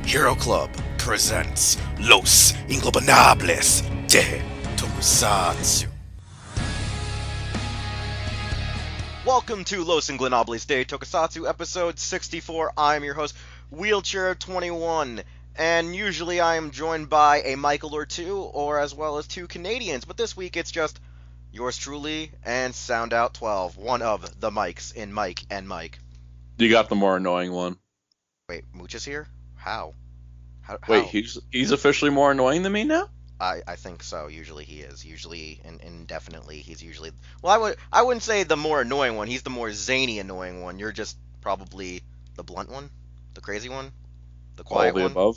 Hero Club presents Los Ingobernables de Tokusatsu. Welcome to Los Ingobernables de Tokusatsu, episode 64. I'm your host, Wheelchair21, and usually I am joined by a Michael or two, or as well as two Canadians, but this week it's just yours truly and SoundOut12, one of the Mikes in Mike and Mike. You got the more annoying one. Wait, Mooch is here? How? Wait, he's officially more annoying than me now? I think so. Usually he is. Usually and indefinitely he's usually. Well, I wouldn't say the more annoying one. He's the more zany annoying one. You're just probably the blunt one, the crazy one, the quiet one. All the one.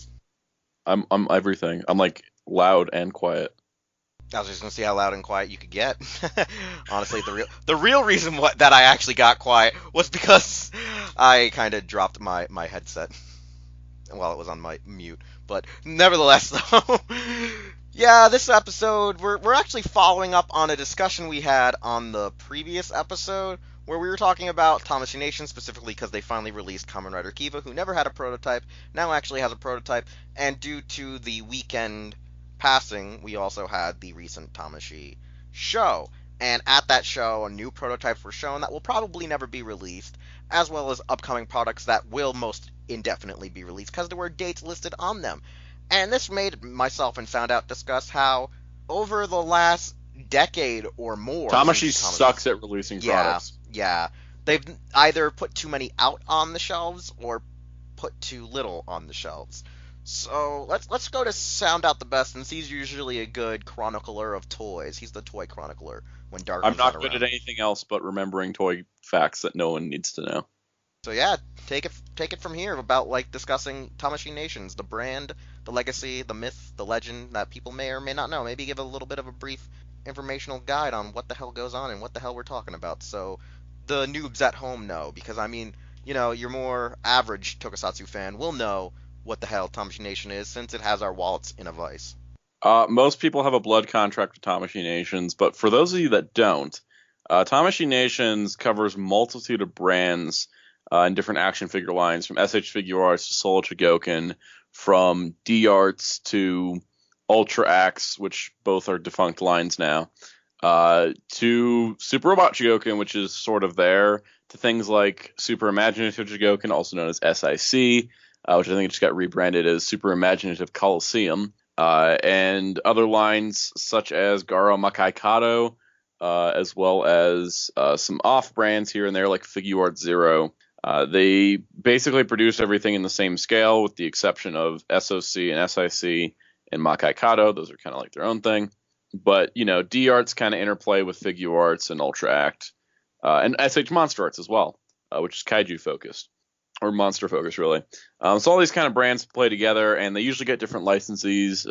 above. I'm everything. I'm like loud and quiet. I was just gonna see how loud and quiet you could get. Honestly, the real reason that I actually got quiet was because I kind of dropped my headset while it was on my mute. But nevertheless, though. Yeah, this episode, we're actually following up on a discussion we had on the previous episode, where we were talking about Tamashii Nations, specifically because they finally released Kamen Rider Kiva, who never had a prototype, now actually has a prototype, and due to the weekend passing, we also had the recent Tamashii show. And at that show, new prototypes were shown that will probably never be released, as well as upcoming products that will most indefinitely be released, because there were dates listed on them. And this made myself and SoundOut discuss how, over the last decade or more... Tamashii sucks at releasing products. Yeah. They've either put too many out on the shelves, or put too little on the shelves. So, let's go to SoundOut the Best, since he's usually a good chronicler of toys. He's the toy chronicler when Dark I'm not good at anything else but remembering toy facts that no one needs to know. So yeah, take it from here about discussing Tamashii Nations, the brand, the legacy, the myth, the legend that people may or may not know. Maybe give a little bit of a brief informational guide on what the hell goes on and what the hell we're talking about, so the noobs at home know. Because your more average Tokusatsu fan will know what the hell Tamashii Nation is, since it has our wallets in a vice. Most people have a blood contract with Tamashii Nations, but for those of you that don't, Tamashii Nations covers a multitude of brands and different action figure lines, from S.H.Figuarts to Soul Chigoken, from D-Arts to Ultra Axe, which both are defunct lines now, to Super Robot Chigoken, which is sort of there, to things like Super Imaginative Chigoken, also known as SIC, which I think just got rebranded as Super Imaginative Coliseum, and other lines such as Garo Makai Kato, as well as some off-brands here and there like Figuarts Zero. They basically produce everything in the same scale, with the exception of SOC and SIC and Makai Kato. Those are kind of like their own thing. But, D-Arts kind of interplay with Figuarts and Ultra Act, and S.H.MonsterArts as well, which is kaiju-focused, or monster-focused, really. So all these kind of brands play together, and they usually get different licensees.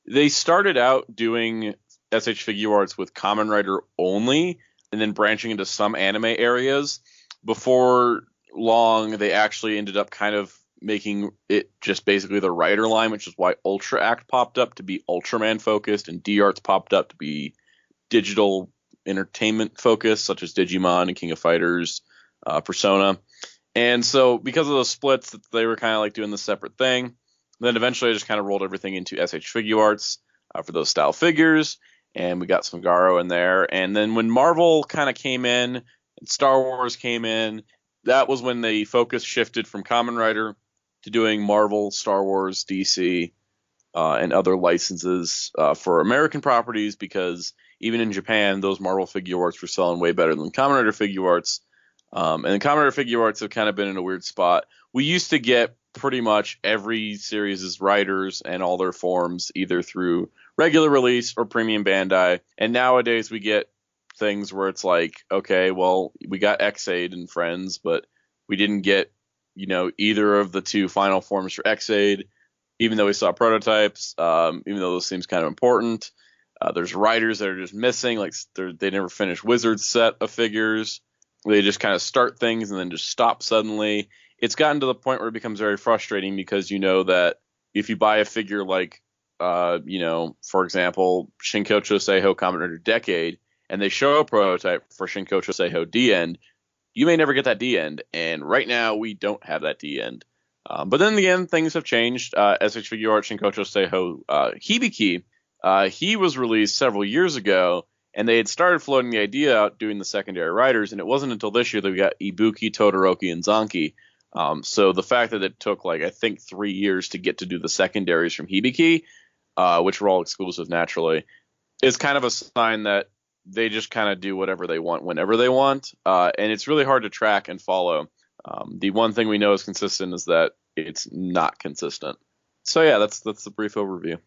They started out doing S.H.Figuarts with Kamen Rider only, and then branching into some anime areas. Before long, they actually ended up kind of making it just basically the Rider line, which is why Ultra Act popped up to be Ultraman focused, and D-Arts popped up to be digital entertainment focused, such as Digimon and King of Fighters, Persona. And so because of those splits, they were kind of like doing the separate thing. Then eventually I just kind of rolled everything into S.H.Figuarts for those style figures, and we got some Garo in there. And then when Marvel kind of came in, and Star Wars came in, that was when the focus shifted from Kamen Rider to doing Marvel, Star Wars, DC, and other licenses for American properties, because even in Japan, those Marvel Figuarts were selling way better than Kamen Rider Figuarts. And the Kamen Rider Figuarts have kind of been in a weird spot. We used to get pretty much every series' Riders and all their forms either through regular release or Premium Bandai, and nowadays we get things where it's like, okay, well, we got X-Aid and Friends, but we didn't get, either of the two final forms for X-Aid, even though we saw prototypes, even though those seems kind of important. There's Riders that are just missing, like they never finished Wizard's set of figures. They just kind of start things and then just stop suddenly. It's gotten to the point where it becomes very frustrating, because you know that if you buy a figure like, for example, Shinkocho Seiho Kamen Rider Decade, and they show a prototype for Shinkocho Seiho D-End, you may never get that D-End. And right now, we don't have that D-End. But then again, things have changed. S.H. Figuarts Shinkocho Seiho Hibiki, he was released several years ago, and they had started floating the idea out doing the secondary riders, and it wasn't until this year that we got Ibuki, Todoroki, and Zanki. So the fact that it took, like, I think 3 years to get to do the secondaries from Hibiki, which were all exclusive naturally, is kind of a sign that they just kind of do whatever they want whenever they want, and it's really hard to track and follow. The one thing we know is consistent is that it's not consistent. So yeah, that's the brief overview.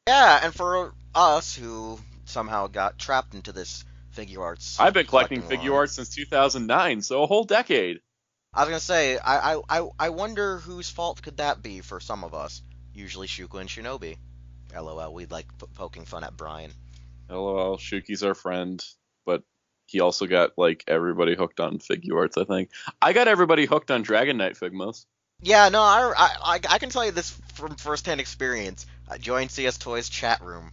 Yeah, and for us who somehow got trapped into this figure arts, I've been collecting line, figure arts since 2009, so a whole decade. I was gonna say, I wonder whose fault could that be for some of us. Usually Shuko and Shinobi. LOL, we like poking fun at Brian. LOL, Shuki's our friend, but he also got, like, everybody hooked on figure arts, I think. I got everybody hooked on Dragon Knight Figmas. Yeah, no, I can tell you this from first-hand experience. I joined CS Toys chat room,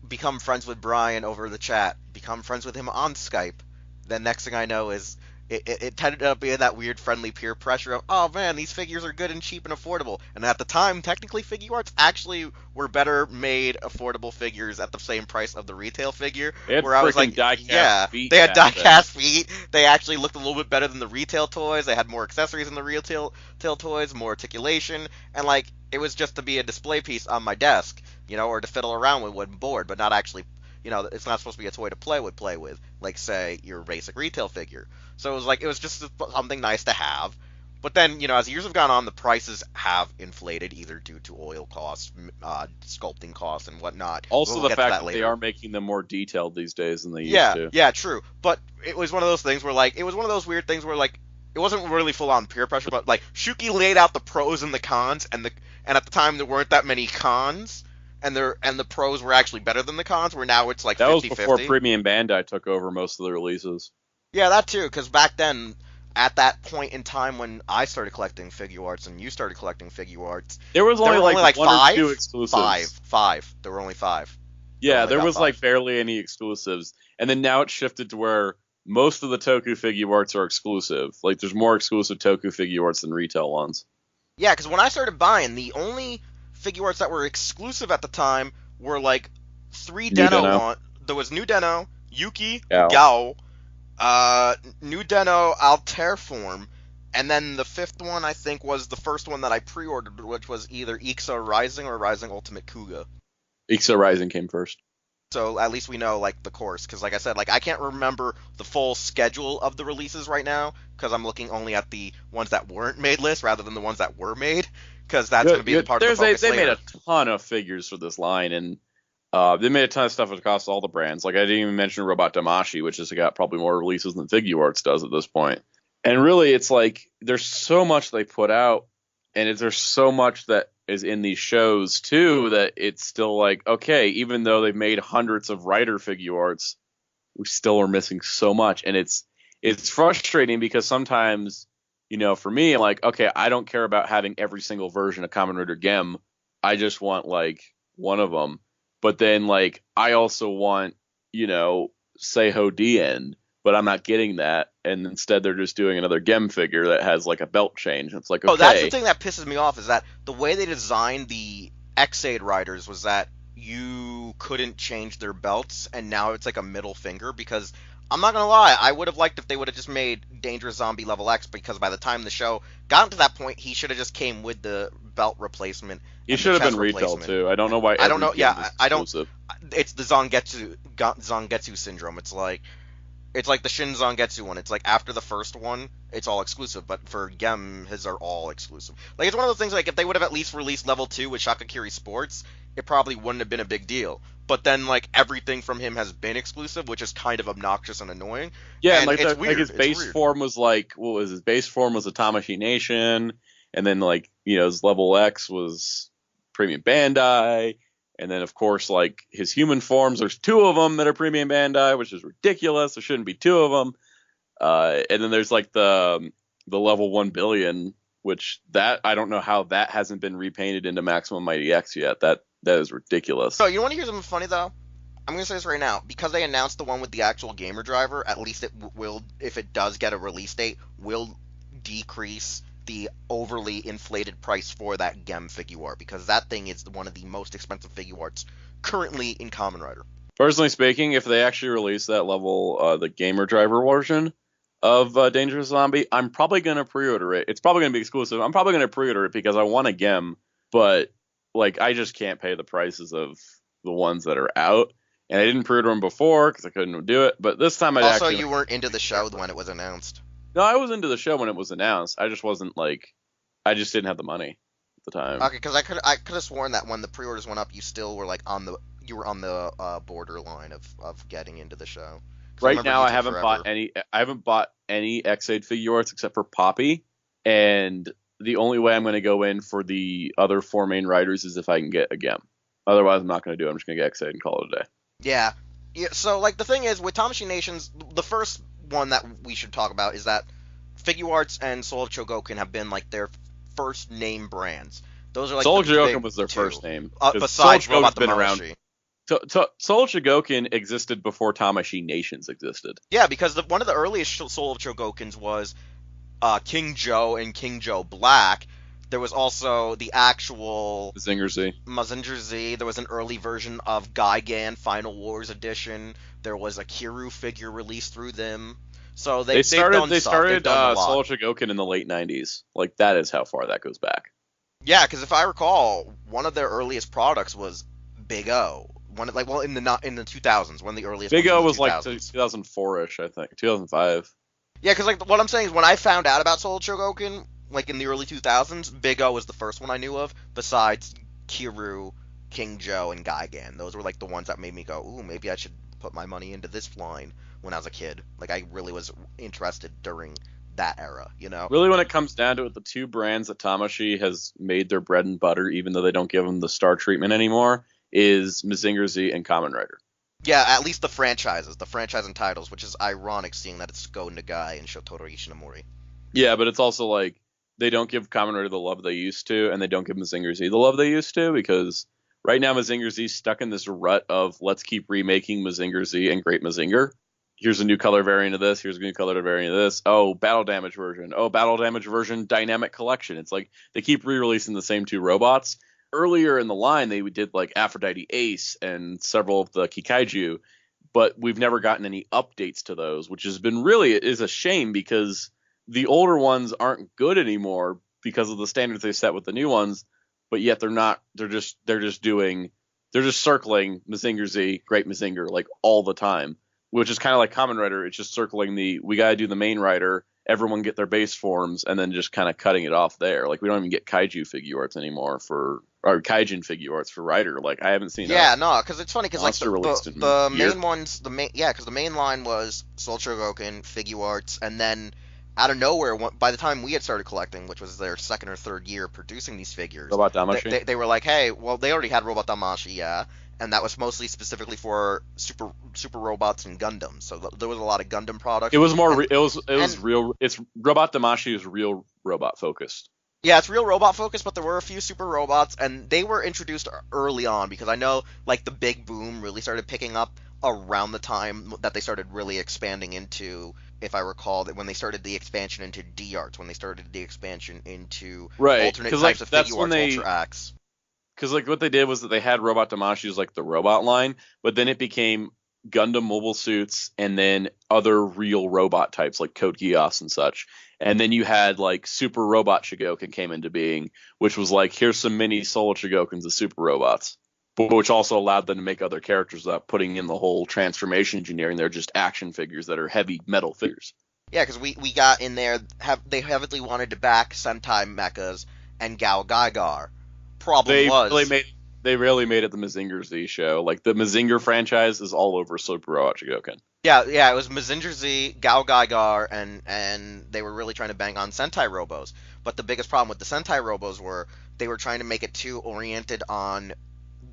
become friends with Brian over the chat, become friends with him on Skype. Then next thing I know is it tended up being that weird friendly peer pressure of, oh man, these figures are good and cheap and affordable. And at the time, technically, figure arts actually were better made affordable figures at the same price of the retail figure. They had where I was like, die-cast feet they had back then. die-cast feet. They actually looked a little bit better than the retail toys. They had more accessories than the retail toys, more articulation, and like it was just to be a display piece on my desk, or to fiddle around with when bored, but not actually. It's not supposed to be a toy to play with, like, say, your basic retail figure. So it was just something nice to have. But then, as years have gone on, the prices have inflated, either due to oil costs, sculpting costs, and whatnot. Also, We'll the get to fact that that later. they are making them more detailed these days than they used to. Yeah, true. But it was one of those things where, like, it was one of those weird things where, like, it wasn't really full-on peer pressure, but, like, Shuki laid out the pros and the cons, and at the time there weren't that many cons. And the pros were actually better than the cons, where now it's like 50-50. That was before Premium Bandai took over most of the releases. Yeah, that too, because back then, at that point in time when I started collecting figure arts and you started collecting figure arts, There was only like one five? or two exclusives. Five. There were only five. Yeah, there was like barely any exclusives. And then now it's shifted to where most of the Toku figure arts are exclusive. Like, there's more exclusive Toku figure arts than retail ones. Yeah, because when I started buying, the only figure arts that were exclusive at the time were like 3 Den-O. There was New Den-O, Yuki, Gao, New Den-O, Alterform, and then the 5th one I think was the first one that I pre-ordered, which was either Ixa Rising or Rising Ultimate Kuga. Ixa Rising came first. So at least we know, like, the course, because like I said, like, I can't remember the full schedule of the releases right now, because I'm looking only at the ones that weren't made list rather than the ones that were made, because that's going to be the part of the focus They later. made a ton of figures for this line, and they made a ton of stuff across all the brands. Like, I didn't even mention Robot Damashii, which has got probably more releases than Figure Arts does at this point. And really, it's like, there's so much they put out, and there's so much that is in these shows, too, that it's still like, okay, even though they've made hundreds of Rider Figure Arts, we still are missing so much. And it's frustrating because sometimes, for me, I'm like, okay, I don't care about having every single version of Kamen Rider Gem. I just want, like, one of them. But then, like, I also want, Seiho Dien, but I'm not getting that. And instead they're just doing another Gem figure that has, like, a belt change. It's like, okay. Oh, that's the thing that pisses me off, is that the way they designed the X-Aid Riders was that you couldn't change their belts, and now it's like a middle finger, because I'm not gonna lie, I would have liked if they would have just made Dangerous Zombie Level X, because by the time the show got to that point, he should have just came with the belt replacement. He should have been retail too. I don't know why. I don't know. Yeah, I don't. Exclusive. It's the Zangetsu syndrome. It's like the Shin Zangetsu one. It's like after the first one, it's all exclusive, but for Gem, his are all exclusive. Like, it's one of those things, like, if they would have at least released Level 2 with Shakakiri Sports, it probably wouldn't have been a big deal. But then, like, everything from him has been exclusive, which is kind of obnoxious and annoying. Yeah, and like, it's weird. His base form was like, what was his base form was a Tamashii Nation, and then, like, his Level X was Premium Bandai. And then, of course, like, his human forms, there's 2 of them that are Premium Bandai, which is ridiculous. There shouldn't be 2 of them. And then there's, like, the level 1 billion, which I don't know how that hasn't been repainted into Maximum Mighty X yet. That is ridiculous. So, you want to hear something funny, though? I'm going to say this right now. Because they announced the one with the actual gamer driver, at least it will, if it does get a release date, will decrease the overly inflated price for that Gem Figuart, because that thing is one of the most expensive Figuarts currently in Kamen Rider. Personally speaking, if they actually release that level, the gamer driver version of Dangerous Zombie, I'm probably going to pre-order it. It's probably going to be exclusive. I'm probably going to pre-order it because I want a Gem, but like I just can't pay the prices of the ones that are out. And I didn't pre-order them before because I couldn't do it. But this time Also, you weren't into the show when it was announced. No, I was into the show when it was announced. I just wasn't like, I just didn't have the money at the time. Okay, because I could have sworn that when the pre-orders went up, you still were like on the borderline of getting into the show. Right now, I haven't bought any X8 Figuarts except for Poppy, and the only way I'm going to go in for the other 4 main riders is if I can get a Gem. Otherwise, I'm not going to do it. I'm just going to get X8 and call it a day. Yeah. So like the thing is with Tamashii Nations, the first one that we should talk about is that Figuarts and Soul of Chogokin have been like their first name brands. Those are like Soul of Chogokin was their first name. Besides Robot Damashii. Soul of Chogokin existed before Tamashii Nations existed. Yeah, because one of the earliest Soul of Chogokins was King Joe and King Joe Black. There was also the actual Mazinger Z. There was an early version of Gigan Final Wars Edition. There was a Kiru figure released through them. So they started Soul of Chogokin in the late 90s. Like that is how far that goes back. Yeah, because if I recall, one of their earliest products was Big O. In the 2000s, one of the earliest. Big O was like 2004ish, I think, 2005. Yeah, because like what I'm saying is when I found out about Soul of Chogokin, like in the early 2000s, Big O was the first one I knew of, besides Kiru, King Joe, and Gigan. Those were like the ones that made me go, ooh, maybe I should put my money into this line when I was a kid. Like I really was interested during that era, you know? Really, when it comes down to it, the 2 brands that Tamashii has made their bread and butter, even though they don't give them the star treatment anymore, is Mazinger Z and Kamen Rider. Yeah, at least the franchise and titles, which is ironic seeing that it's Go Nagai and Shotaro Ishinomori. Yeah, but it's also like they don't give Kamen Rider the love they used to, and they don't give Mazinger Z the love they used to, because right now Mazinger Z's stuck in this rut of let's keep remaking Mazinger Z and Great Mazinger. Here's a new color variant of this. Here's a new color variant of this. Oh, Battle Damage version. Oh, Battle Damage version Dynamic Collection. It's like they keep re-releasing the same 2 robots. Earlier in the line, they did like Aphrodite Ace and several of the Kikaiju, but we've never gotten any updates to those, which has been it is a shame because the older ones aren't good anymore because of the standards they set with the new ones, but yet they're just circling Mazinger Z, Great Mazinger like all the time, which is kind of like Kamen Rider. It's just circling we got to do the main rider, everyone get their base forms, and then just kind of cutting it off there. Like we don't even get Kaiju Figuarts anymore or Kaijin Figuarts for Rider. Like I haven't seen. Yeah, no, because it's funny because like the main ones, because the main line was Soul Chogokin, Figuarts, and then out of nowhere, by the time we had started collecting, which was their 2nd or 3rd year producing these figures, Robot Damashii. They were like, hey, well, they already had Robot Damashii, yeah, and that was mostly specifically for super robots and Gundams. So there was a lot of Gundam products. It was more. It was real. It's Robot Damashii is real robot focused. Yeah, it's real robot focused, but there were a few super robots, and they were introduced early on because I know like the big boom really started picking up around the time that they started really expanding into, if I recall, that when they started the expansion into D-Arts, when they started the expansion into alternate types of Figuarts, Ultra Acts. Because like what they did was that they had Robot Damashii as like the robot line, but then it became Gundam mobile suits and then other real robot types like Code Geass and such. And then you had like Super Robot Chogokin came into being, which was like, here's some mini Soul Chogokins as super robots, but which also allowed them to make other characters without putting in the whole transformation engineering. They're just action figures that are heavy metal figures. Yeah, because we got in there, they heavily wanted to back Sentai mechas and Gao Gaigar. They really made it the Mazinger Z show. Like the Mazinger franchise is all over Super Robot Chogokin. Yeah, it was Mazinger Z, Gao Gaigar, and they were really trying to bang on Sentai Robos. But the biggest problem with the Sentai Robos were they were trying to make it too oriented on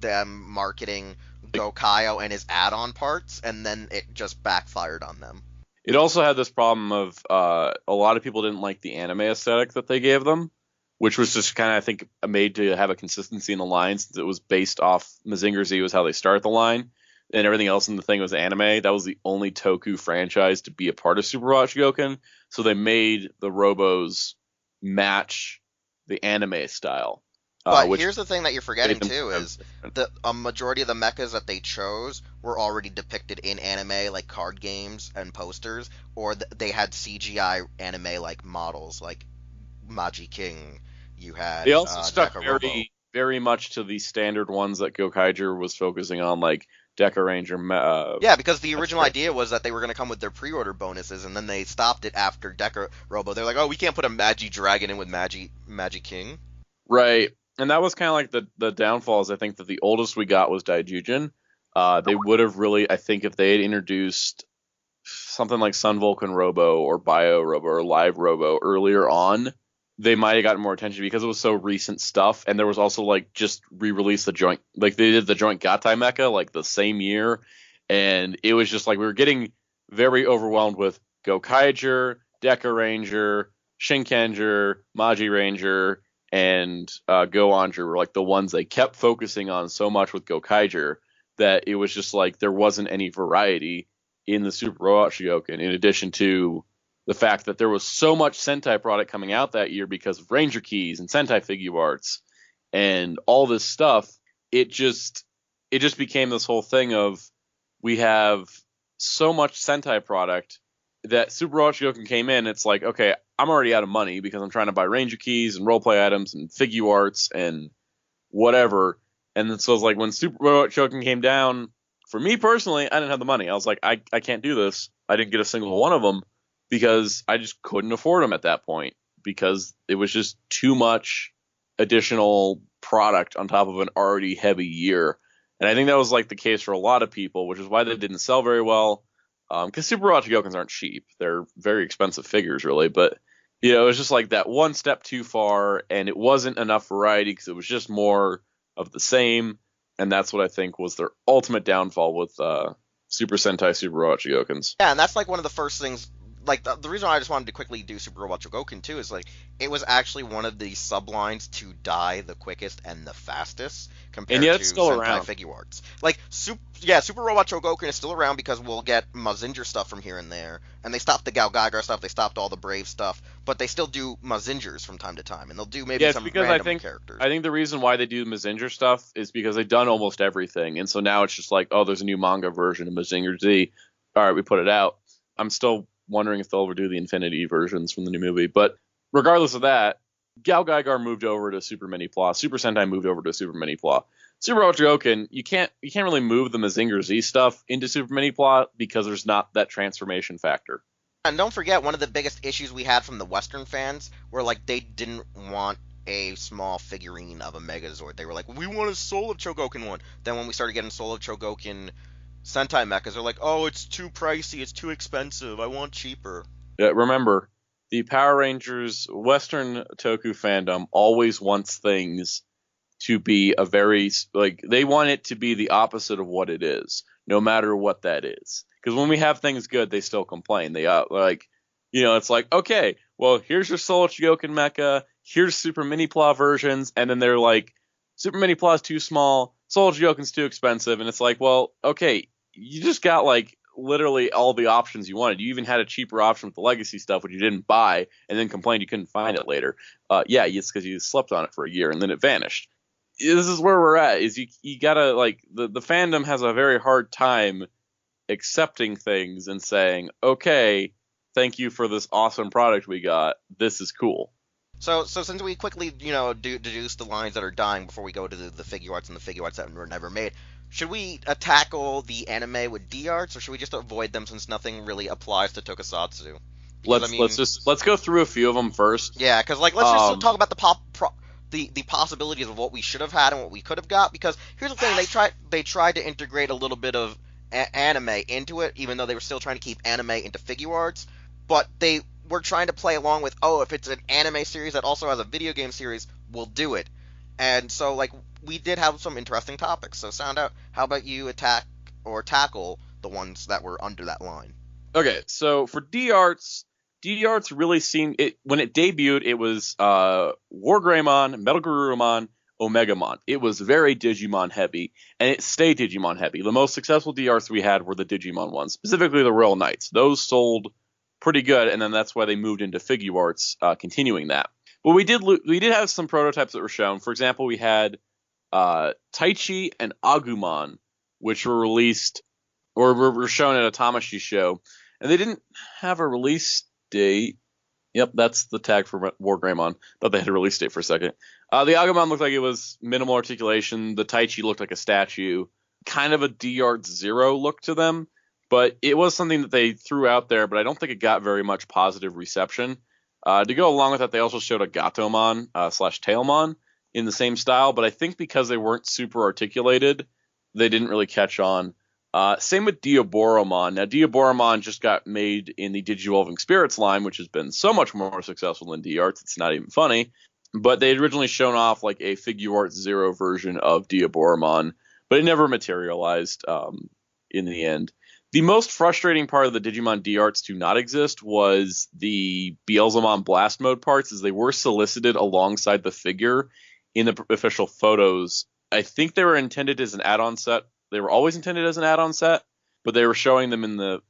them marketing Gokaio and his add-on parts, and then it just backfired on them. It also had this problem of a lot of people didn't like the anime aesthetic that they gave them, which was just kind of, I think, made to have a consistency in the line since it was based off Mazinger Z was how they start the line. And everything else in the thing was anime. That was the only Toku franchise to be a part of Super Robot Chogokin. So they made the Robos match the anime style. But Which here's the thing that you're forgetting made them too kind is of that a majority of the mechas that they chose were already depicted in anime, like card games and posters, or they had CGI anime like models, like Maji King. You had They also stuck Deca Robo. very, very much to the standard ones that Gokaiger was focusing on, like Deca Ranger. Yeah, because the That's original great. idea was that they were going to come with their pre-order bonuses, and then they stopped it after Deca Robo. They're like, oh, we can't put a Magi Dragon in with Magi King. Right, and that was kind of like the downfalls. I think that the oldest we got was Daijujin. They would have really, I think, if they had introduced something like Sun Vulcan Robo or Bio Robo or Live Robo earlier on, they might have gotten more attention because it was so recent stuff. And there was also like just re-released the joint, like they did the joint Gatai Mecha like the same year, and it was just like we were getting very overwhelmed with Gokaiger, Deca Ranger, Shinkenger, Maji Ranger, and Go-Onger were like the ones they kept focusing on so much with Gokaiger that it was just like there wasn't any variety in the Super Robot Shogoken, in addition to the fact that there was so much Sentai product coming out that year because of Ranger Keys and Sentai Figuarts and all this stuff. It just became this whole thing of we have so much Sentai product that Super Robot Shogoken came in. It's like, okay, I'm already out of money because I'm trying to buy Ranger Keys and roleplay items and Figuarts and whatever. And then so it's like when Super Robot Shogoken came down, for me personally, I didn't have the money. I was like, I can't do this. I didn't get a single one of them because I just couldn't afford them at that point because it was just too much additional product on top of an already heavy year. And I think that was like the case for a lot of people, which is why they didn't sell very well. Because Super Robot Shogokens aren't cheap. They're very expensive figures, really. But, it was just like that one step too far, and it wasn't enough variety because it was just more of the same. And that's what I think was their ultimate downfall with Super Sentai Super Robot Shogokens. Yeah, and that's like one of the first things. Like the reason why I just wanted to quickly do Super Robot Chogokin too is like it was actually one of the sublines to die the quickest and the fastest compared And yet to it's still Sentai around. Figuarts. Like Super Robot Chogokin is still around because we'll get Mazinger stuff from here and there, and they stopped the Galgaigar stuff, they stopped all the Brave stuff, but they still do Mazingers from time to time, and they'll do maybe It's some because random characters. I think the reason why they do Mazinger stuff is because they've done almost everything, and so now it's just like, oh, there's a new manga version of Mazinger Z. All right, we put it out. I'm still wondering if they'll ever do the Infinity versions from the new movie, but regardless of that, Galgaigar moved over to Super Mini Pla. Super Sentai moved over to Super Mini Pla. Super Robot Shogoken, you can't really move the Mazinger Z stuff into Super Mini Pla because there's not that transformation factor. And don't forget, one of the biggest issues we had from the Western fans were like they didn't want a small figurine of a Megazord. They were like, we want a Soul of Chogokin one. Then when we started getting Soul of Chogokin Sentai mechas, they're like, oh, it's too pricey, it's too expensive, I want cheaper. Remember, the Power Rangers Western Toku fandom always wants things to be a very, like, they want it to be the opposite of what it is, no matter what that is. Because when we have things good, they still complain. They it's like, okay, well, here's your Soul Chogokin mecha, here's Super Mini Pla versions, and then they're like, Super Mini Pla is too small, Soul Chogokin's too expensive, and it's like, well, okay, you just got like literally all the options you wanted. You even had a cheaper option with the legacy stuff, which you didn't buy, and then complained you couldn't find it later. Yeah, it's because you slept on it for a year and then it vanished. This is where we're at. Is you gotta like the fandom has a very hard time accepting things and saying, okay, thank you for this awesome product we got. This is cool. So since we quickly, deduce the lines that are dying before we go to the Figuarts and the Figuarts that were never made, should we tackle the anime with D-Arts, or should we just avoid them since nothing really applies to Tokusatsu? Because, let's go through a few of them first. Yeah, because let's just talk about the possibilities of what we should have had and what we could have got. Because here's the thing: they tried to integrate a little bit of anime into it, even though they were still trying to keep anime into Figuarts. But they were trying to play along with, if it's an anime series that also has a video game series, we'll do it. And so, we did have some interesting topics. So, how about you attack or tackle the ones that were under that line? Okay, so for D-Arts really seemed it when it debuted. It was War Greymon, Metal Garurumon, Omegamon. It was very Digimon heavy, and it stayed Digimon heavy. The most successful D-Arts we had were the Digimon ones, specifically the Royal Knights. Those sold pretty good, and then that's why they moved into Figuarts, continuing that. Well, we did have some prototypes that were shown. For example, we had Taichi and Agumon, which were released or were shown at a Tamashii show, and they didn't have a release date. Yep, that's the tag for Wargreymon. Thought they had a release date for a second. The Agumon looked like it was minimal articulation. The Taichi looked like a statue. Kind of a D-Art Zero look to them. But it was something that they threw out there, but I don't think it got very much positive reception. To go along with that, they also showed a Gatomon / Tailmon in the same style, but I think because they weren't super articulated, they didn't really catch on. Same with Diaboromon. Now, Diaboromon just got made in the Digivolving Spirits line, which has been so much more successful than D-Arts, it's not even funny. But they had originally shown off like a Figuarts Zero version of Diaboromon, but it never materialized in the end. The most frustrating part of the Digimon D-Arts to not exist was the Beelzemon Blast Mode parts, as they were solicited alongside the figure in the official photos. I think they were intended as an add-on set. They were always intended as an add-on set, but they were showing them in the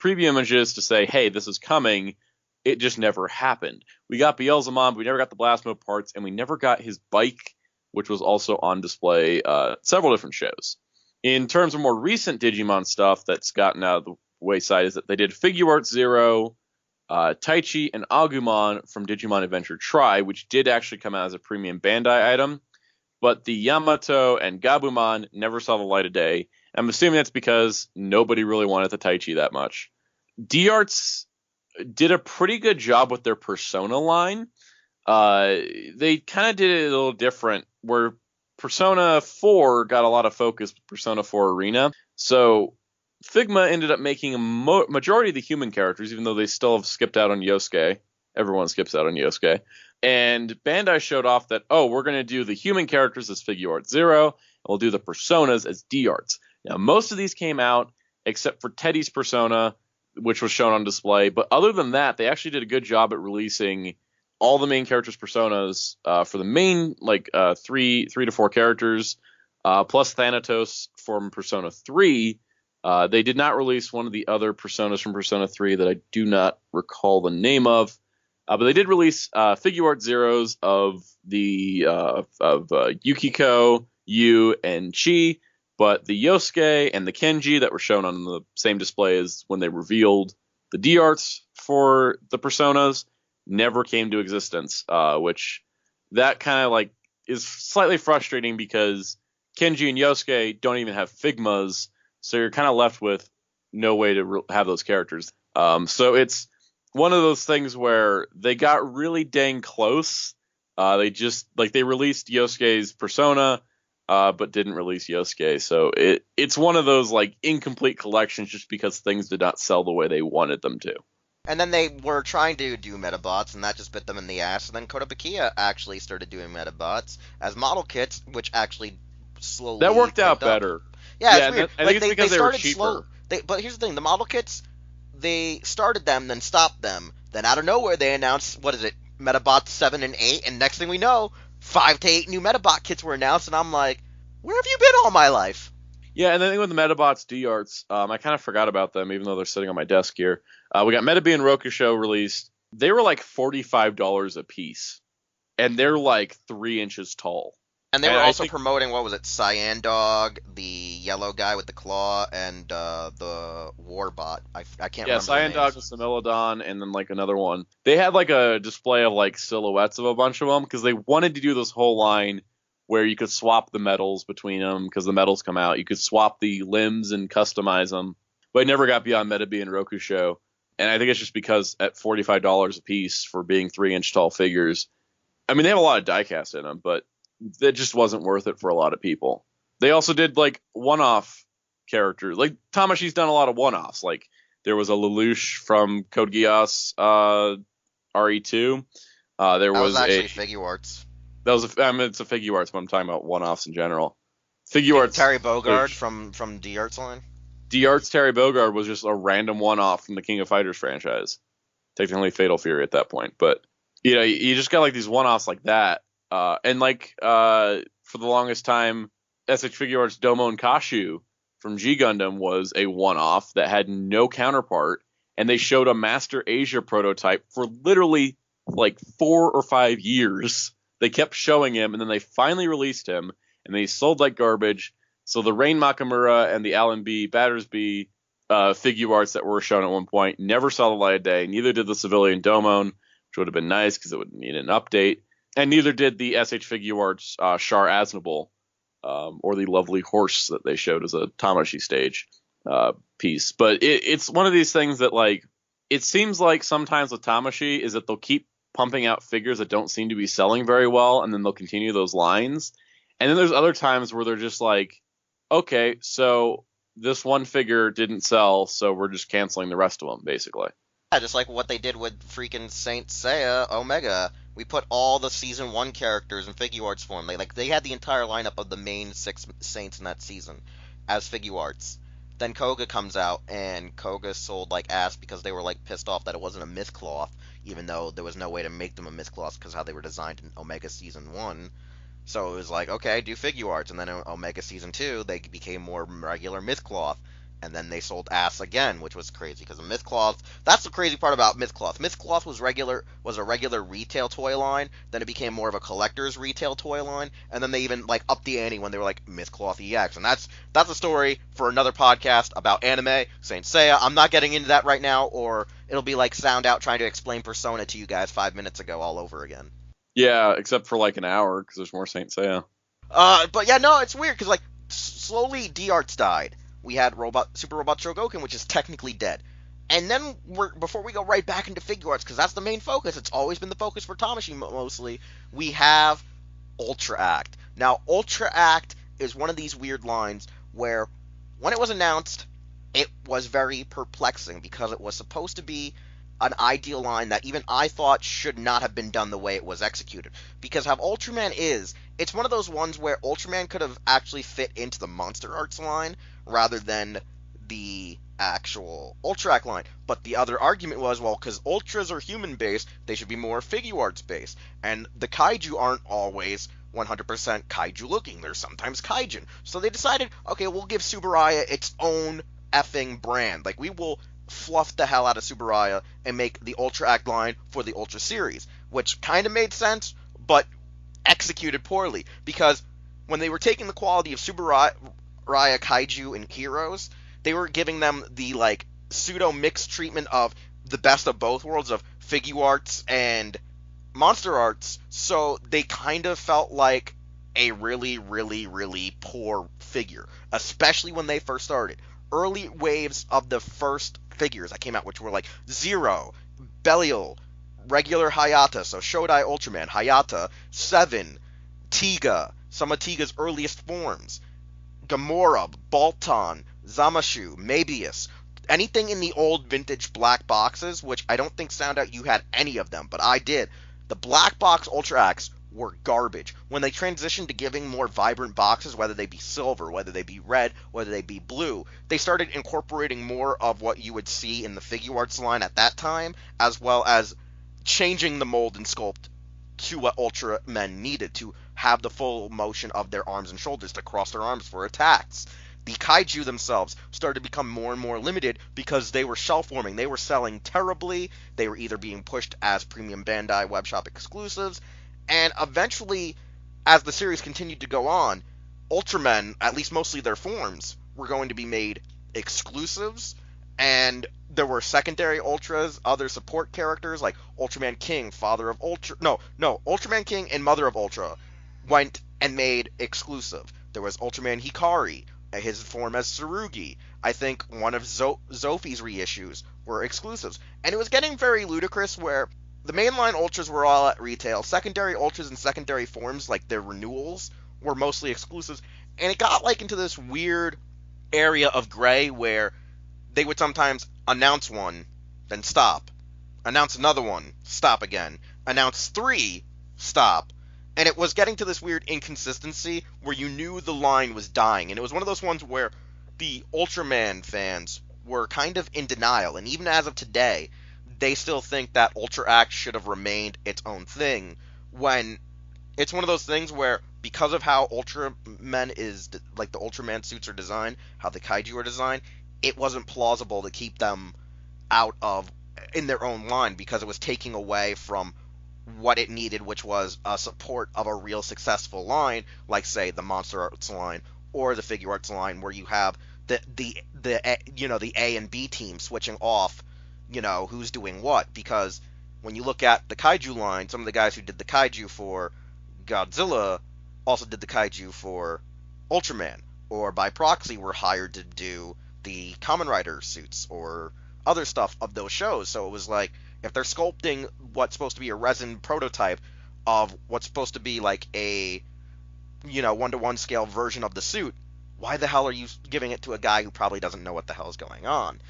preview images to say, hey, this is coming. It just never happened. We got Beelzemon, but we never got the Blast Mode parts, and we never got his bike, which was also on display several different shows. In terms of more recent Digimon stuff that's gotten out of the wayside is that they did Figuarts Zero, Taichi, and Agumon from Digimon Adventure Tri, which did actually come out as a premium Bandai item. But the Yamato and Gabumon never saw the light of day. I'm assuming that's because nobody really wanted the Taichi that much. D-Arts did a pretty good job with their Persona line. They kind of did it a little different, where Persona 4 got a lot of focus with Persona 4 Arena. So Figma ended up making a majority of the human characters, even though they still have skipped out on Yosuke. Everyone skips out on Yosuke. And Bandai showed off that, we're going to do the human characters as Figuarts Zero, and we'll do the Personas as D-Arts. Now, most of these came out, except for Teddy's Persona, which was shown on display. But other than that, they actually did a good job at releasing all the main characters' personas for the main, three to four characters, plus Thanatos from Persona 3. They did not release one of the other personas from Persona 3 that I do not recall the name of. But they did release Figuarts Zeros of the Yukiko, Yu, and Chi. But the Yosuke and the Kenji that were shown on the same display as when they revealed the D-Arts for the personas never came to existence, which that kind of is slightly frustrating because Kenji and Yosuke don't even have Figmas, so you're kind of left with no way to have those characters. So it's one of those things where they got really dang close. They released Yosuke's persona, but didn't release Yosuke. So it's one of those incomplete collections just because things did not sell the way they wanted them to. And then they were trying to do Metabots, and that just bit them in the ass. And then Kotobukiya actually started doing Metabots as model kits, which actually slowly that worked out up. better. Yeah, it's weird. I think it's because they were cheaper. Slow. But here's the thing: the model kits, they started them, then stopped them. Then out of nowhere, they announced Metabots 7 and 8, and next thing we know, 5 to 8 new Metabot kits were announced, and I'm like, where have you been all my life? Yeah, and the thing with the Metabots D-Arts, I kind of forgot about them, even though they're sitting on my desk here. We got Metabe and Rokusho released. They were $45 a piece, and they're 3 inches tall. And they were also promoting, Cyan Dog, the yellow guy with the claw, and the Warbot. I can't remember. Yeah, Cyan Dog was Samilodon, and then another one. They had a display of silhouettes of a bunch of them, because they wanted to do this whole line where you could swap the medals between them, because the medals come out. You could swap the limbs and customize them, but it never got beyond Metabe and Rokusho. And I think it's just because at $45 a piece for being 3-inch tall figures, I mean, they have a lot of diecast in them, but that just wasn't worth it for a lot of people. They also did one-off characters. Tamashii's done a lot of one-offs. There was a Lelouch from Code Geass RE2. There was actually Figuarts. It's a Figuarts, but I'm talking about one-offs in general. Figuarts. Terry Bogard from D-Arts line. D-Arts Terry Bogard was just a random one-off from the King of Fighters franchise. Technically Fatal Fury at that point, but you just got these one-offs like that. And for the longest time, S.H.Figuarts Domon Kashu from G Gundam was a one-off that had no counterpart, and they showed a Master Asia prototype for literally like 4 or 5 years. They kept showing him, and then they finally released him, and they sold like garbage. So the Rain Nakamura and the Alan B. Battersby figure arts that were shown at one point never saw the light of day. Neither did the Civilian Domon, which would have been nice because it would need an update. And neither did the S.H.Figuarts Char Aznable, or the lovely horse that they showed as a Tamashii stage piece. But it's one of these things that, like, it seems like sometimes with Tamashii is that they'll keep pumping out figures that don't seem to be selling very well, and then they'll continue those lines. And then there's other times where they're just like, okay, so this one figure didn't sell, so we're just canceling the rest of them, basically. Yeah, just like what they did with freaking Saint Seiya Omega. We put all the season 1 characters in figure arts form. They had the entire lineup of the main 6 Saints in that season as figure arts. Then Koga comes out, and Koga sold like ass because they were like pissed off that it wasn't a myth cloth, even though there was no way to make them a myth cloth because how they were designed in Omega season 1. So it was like, okay, do figure arts, and then in Omega season 2 they became more regular myth cloth, and then they sold ass again, which was crazy because the myth cloth. That's the crazy part about myth cloth. Myth cloth was a regular retail toy line. Then it became more of a collector's retail toy line, and then they even like upped the ante when they were like myth cloth EX, and that's a story for another podcast about anime. Saint Seiya. I'm not getting into that right now, or it'll be like Sound Out trying to explain Persona to you guys 5 minutes ago all over again. Yeah, except for like an hour because there's more Saint Seiya. But yeah, no, it's weird because like slowly D-Arts died. We had Super Robot Shogoken, which is technically dead. And then, before we go right back into figure arts, because that's the main focus, it's always been the focus for Tamashii mostly, we have Ultra Act. Now, Ultra Act is one of these weird lines where, when it was announced, it was very perplexing, because it was supposed to be an ideal line that even I thought should not have been done the way it was executed. Because how Ultraman is, it's one of those ones where Ultraman could have actually fit into the MonsterArts line, rather than the actual Ultra Act line. But the other argument was, well, because Ultras are human-based, they should be more figure arts-based. And the kaiju aren't always 100% kaiju-looking. They're sometimes kaijin. So they decided, okay, we'll give Subaraya its own effing brand. Like, we will fluff the hell out of Subaraya and make the Ultra Act line for the Ultra series. Which kind of made sense, but executed poorly. Because when they were taking the quality of Subaraya kaiju and heroes, they were giving them the like pseudo mixed treatment of the best of both worlds of figure arts and MonsterArts, so they kind of felt like a really, really, really poor figure, especially when they first started. Early waves of the first figures that came out, which were like Zero, Belial, regular Hayata, so Shodai Ultraman, Hayata, Seven, Tiga, some of Tiga's earliest forms, Gamora, Balton, Zamashu, Mabius, anything in the old vintage black boxes, which I don't think Sound Out you had any of them, but I did. The black box Ultra Acts were garbage. When they transitioned to giving more vibrant boxes, whether they be silver, whether they be red, whether they be blue, they started incorporating more of what you would see in the figure arts line at that time, as well as changing the mold and sculpt to what Ultramen needed to have the full motion of their arms and shoulders to cross their arms for attacks. The kaiju themselves started to become more and more limited because they were shell forming. They were selling terribly. They were either being pushed as premium Bandai webshop exclusives, and eventually, as the series continued to go on, Ultramen, at least mostly their forms, were going to be made exclusives, and there were secondary Ultras, other support characters like Ultraman King, Father of Ultra. No, Ultraman King and Mother of Ultra went and made exclusive. There was Ultraman Hikari, his form as Tsurugi. I think one of Zofi's reissues were exclusives. And it was getting very ludicrous where the mainline Ultras were all at retail. Secondary Ultras and secondary forms, like their renewals, were mostly exclusives. And it got like into this weird area of gray where they would sometimes announce one, then stop. Announce another one, stop again. Announce 3, stop. And it was getting to this weird inconsistency where you knew the line was dying. And it was one of those ones where the Ultraman fans were kind of in denial. And even as of today, they still think that Ultra Act should have remained its own thing. When it's one of those things where, because of how Ultraman is, like the Ultraman suits are designed, how the kaiju are designed, it wasn't plausible to keep them out of, in their own line, because it was taking away from what it needed, which was a support of a real successful line, like say the Monster Arts line or the Figure Arts line, where you have the A and B team switching off, who's doing what. Because when you look at the kaiju line, some of the guys who did the kaiju for Godzilla also did the kaiju for Ultraman, or by proxy were hired to do the Kamen Rider suits or other stuff of those shows. So it was like, if they're sculpting what's supposed to be a resin prototype of what's supposed to be like a 1-to-1 scale version of the suit, why the hell are you giving it to a guy who probably doesn't know what the hell is going on?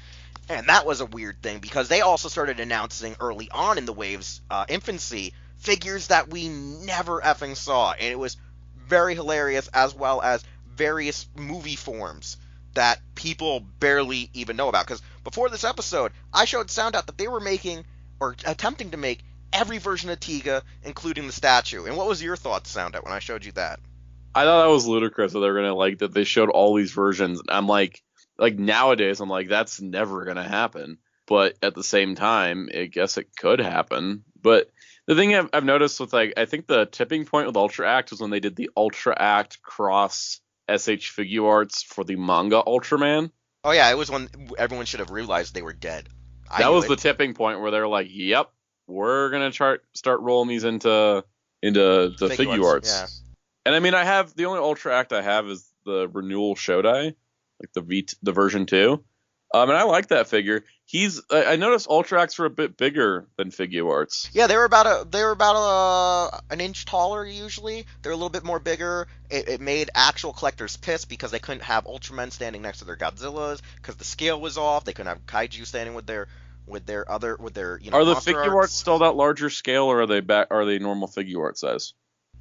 And that was a weird thing, because they also started announcing early on in the wave's infancy figures that we never effing saw, and it was very hilarious, as well as various movie forms that people barely even know about. Because before this episode, I showed Sound Out that they were making, or attempting to make, every version of Tiga, including the statue. And what was your thoughts, Sound Out, when I showed you that? I thought that was ludicrous that they were gonna that they showed all these versions. I'm like nowadays, I'm like, that's never gonna happen. But at the same time, I guess it could happen. But the thing I've noticed with I think the tipping point with Ultra Act was when they did the Ultra Act cross S.H.Figuarts for the manga Ultraman. Oh yeah, it was when everyone should have realized they were dead. That was the tipping point where they're like, "Yep, we're gonna start rolling these into the Figuarts." Yeah. And I mean, I have the only Ultra Act I have is the Renewal Shodai, like the version 2. And I like that figure. I noticed Ultra Acts were a bit bigger than Figuarts. Yeah, they were about an inch taller usually. They're a little bit more bigger. It made actual collectors pissed because they couldn't have Ultramen standing next to their Godzillas because the scale was off. They couldn't have Kaiju standing with their Are the Figuarts still that larger scale, or are they normal Figuart size?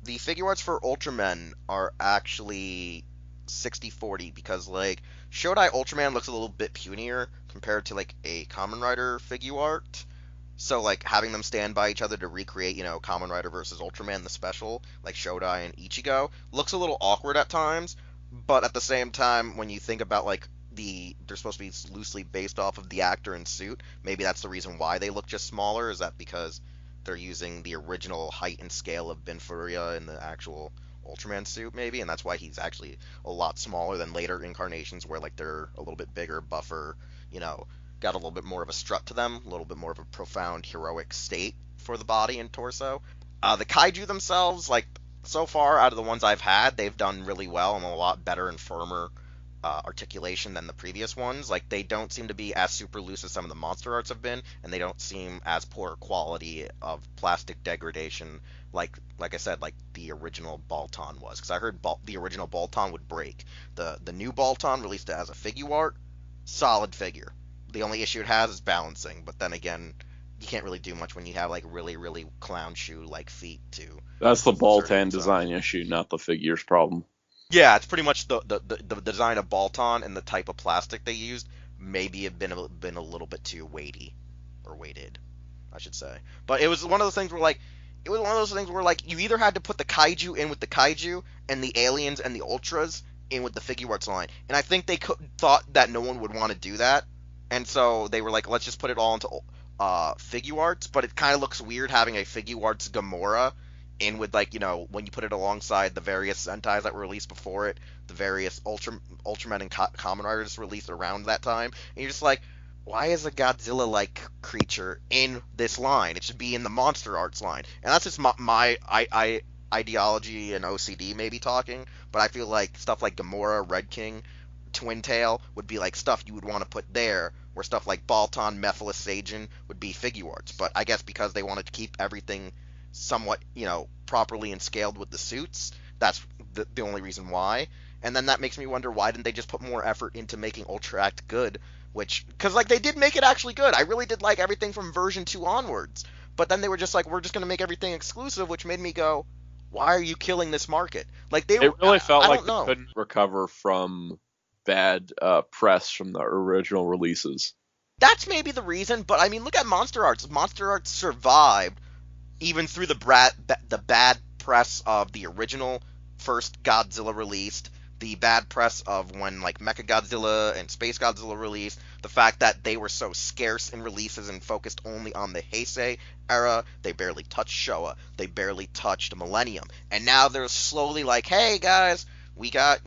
The Figuarts for Ultramen are actually 60-40, because like Shodai Ultraman looks a little bit punier compared to like a Kamen Rider Figuart. So like having them stand by each other to recreate, Kamen Rider versus Ultraman the special, like Shodai and Ichigo, looks a little awkward at times. But at the same time, when you think about like they're supposed to be loosely based off of the actor in suit, maybe that's the reason why they look just smaller. Is that because they're using the original height and scale of Ben Furia in the actual Ultraman suit, maybe, and that's why he's actually a lot smaller than later incarnations where like they're a little bit bigger, buffer, got a little bit more of a strut to them, a little bit more of a profound heroic state for the body and torso. The kaiju themselves, like so far out of the ones I've had, they've done really well and a lot better and firmer articulation than the previous ones. Like they don't seem to be as super loose as some of the Monster Arts have been, and they don't seem as poor quality of plastic degradation like I said, like the original Balton was. Because I heard the original Balton would break. The new Balton, released as a Figuart, solid figure. The only issue it has is balancing, but then again, you can't really do much when you have like really, really clown shoe like feet too. That's the Baltan design issue, not the figure's problem. Yeah, it's pretty much the design of Balton and the type of plastic they used maybe have been a little bit too weighty, or weighted, I should say. But it was one of those things where you either had to put the kaiju in with the kaiju and the aliens and the ultras in with the Figuarts line, and I think they thought that no one would want to do that, and so they were like, let's just put it all into Figuarts. But it kind of looks weird having a Figuarts Gamora in with, like, when you put it alongside the various Sentais that were released before it, the various Ultramen and Kamen Riders released around that time, and you're just like, why is a Godzilla-like creature in this line? It should be in the Monster Arts line. And that's just my ideology and OCD maybe talking, but I feel like stuff like Gamora, Red King, Twin Tail would be like stuff you would want to put there, where stuff like Balton, Mephiles, Sajin would be Figuarts. But I guess because they wanted to keep everything somewhat, properly and scaled with the suits, that's the only reason why. And then that makes me wonder, why didn't they just put more effort into making Ultra Act good? Because like they did make it actually good. I really did like everything from version 2 onwards. But then they were just like, we're just going to make everything exclusive, which made me go, why are you killing this market? Like it really felt like they couldn't recover from bad press from the original releases. That's maybe the reason, but I mean, look at Monster Arts. Monster Arts survived even through the bad press of the original first Godzilla released, the bad press of when like Mechagodzilla and Space Godzilla released, the fact that they were so scarce in releases and focused only on the Heisei era, they barely touched Showa, they barely touched Millennium, and now they're slowly like, hey guys, we got,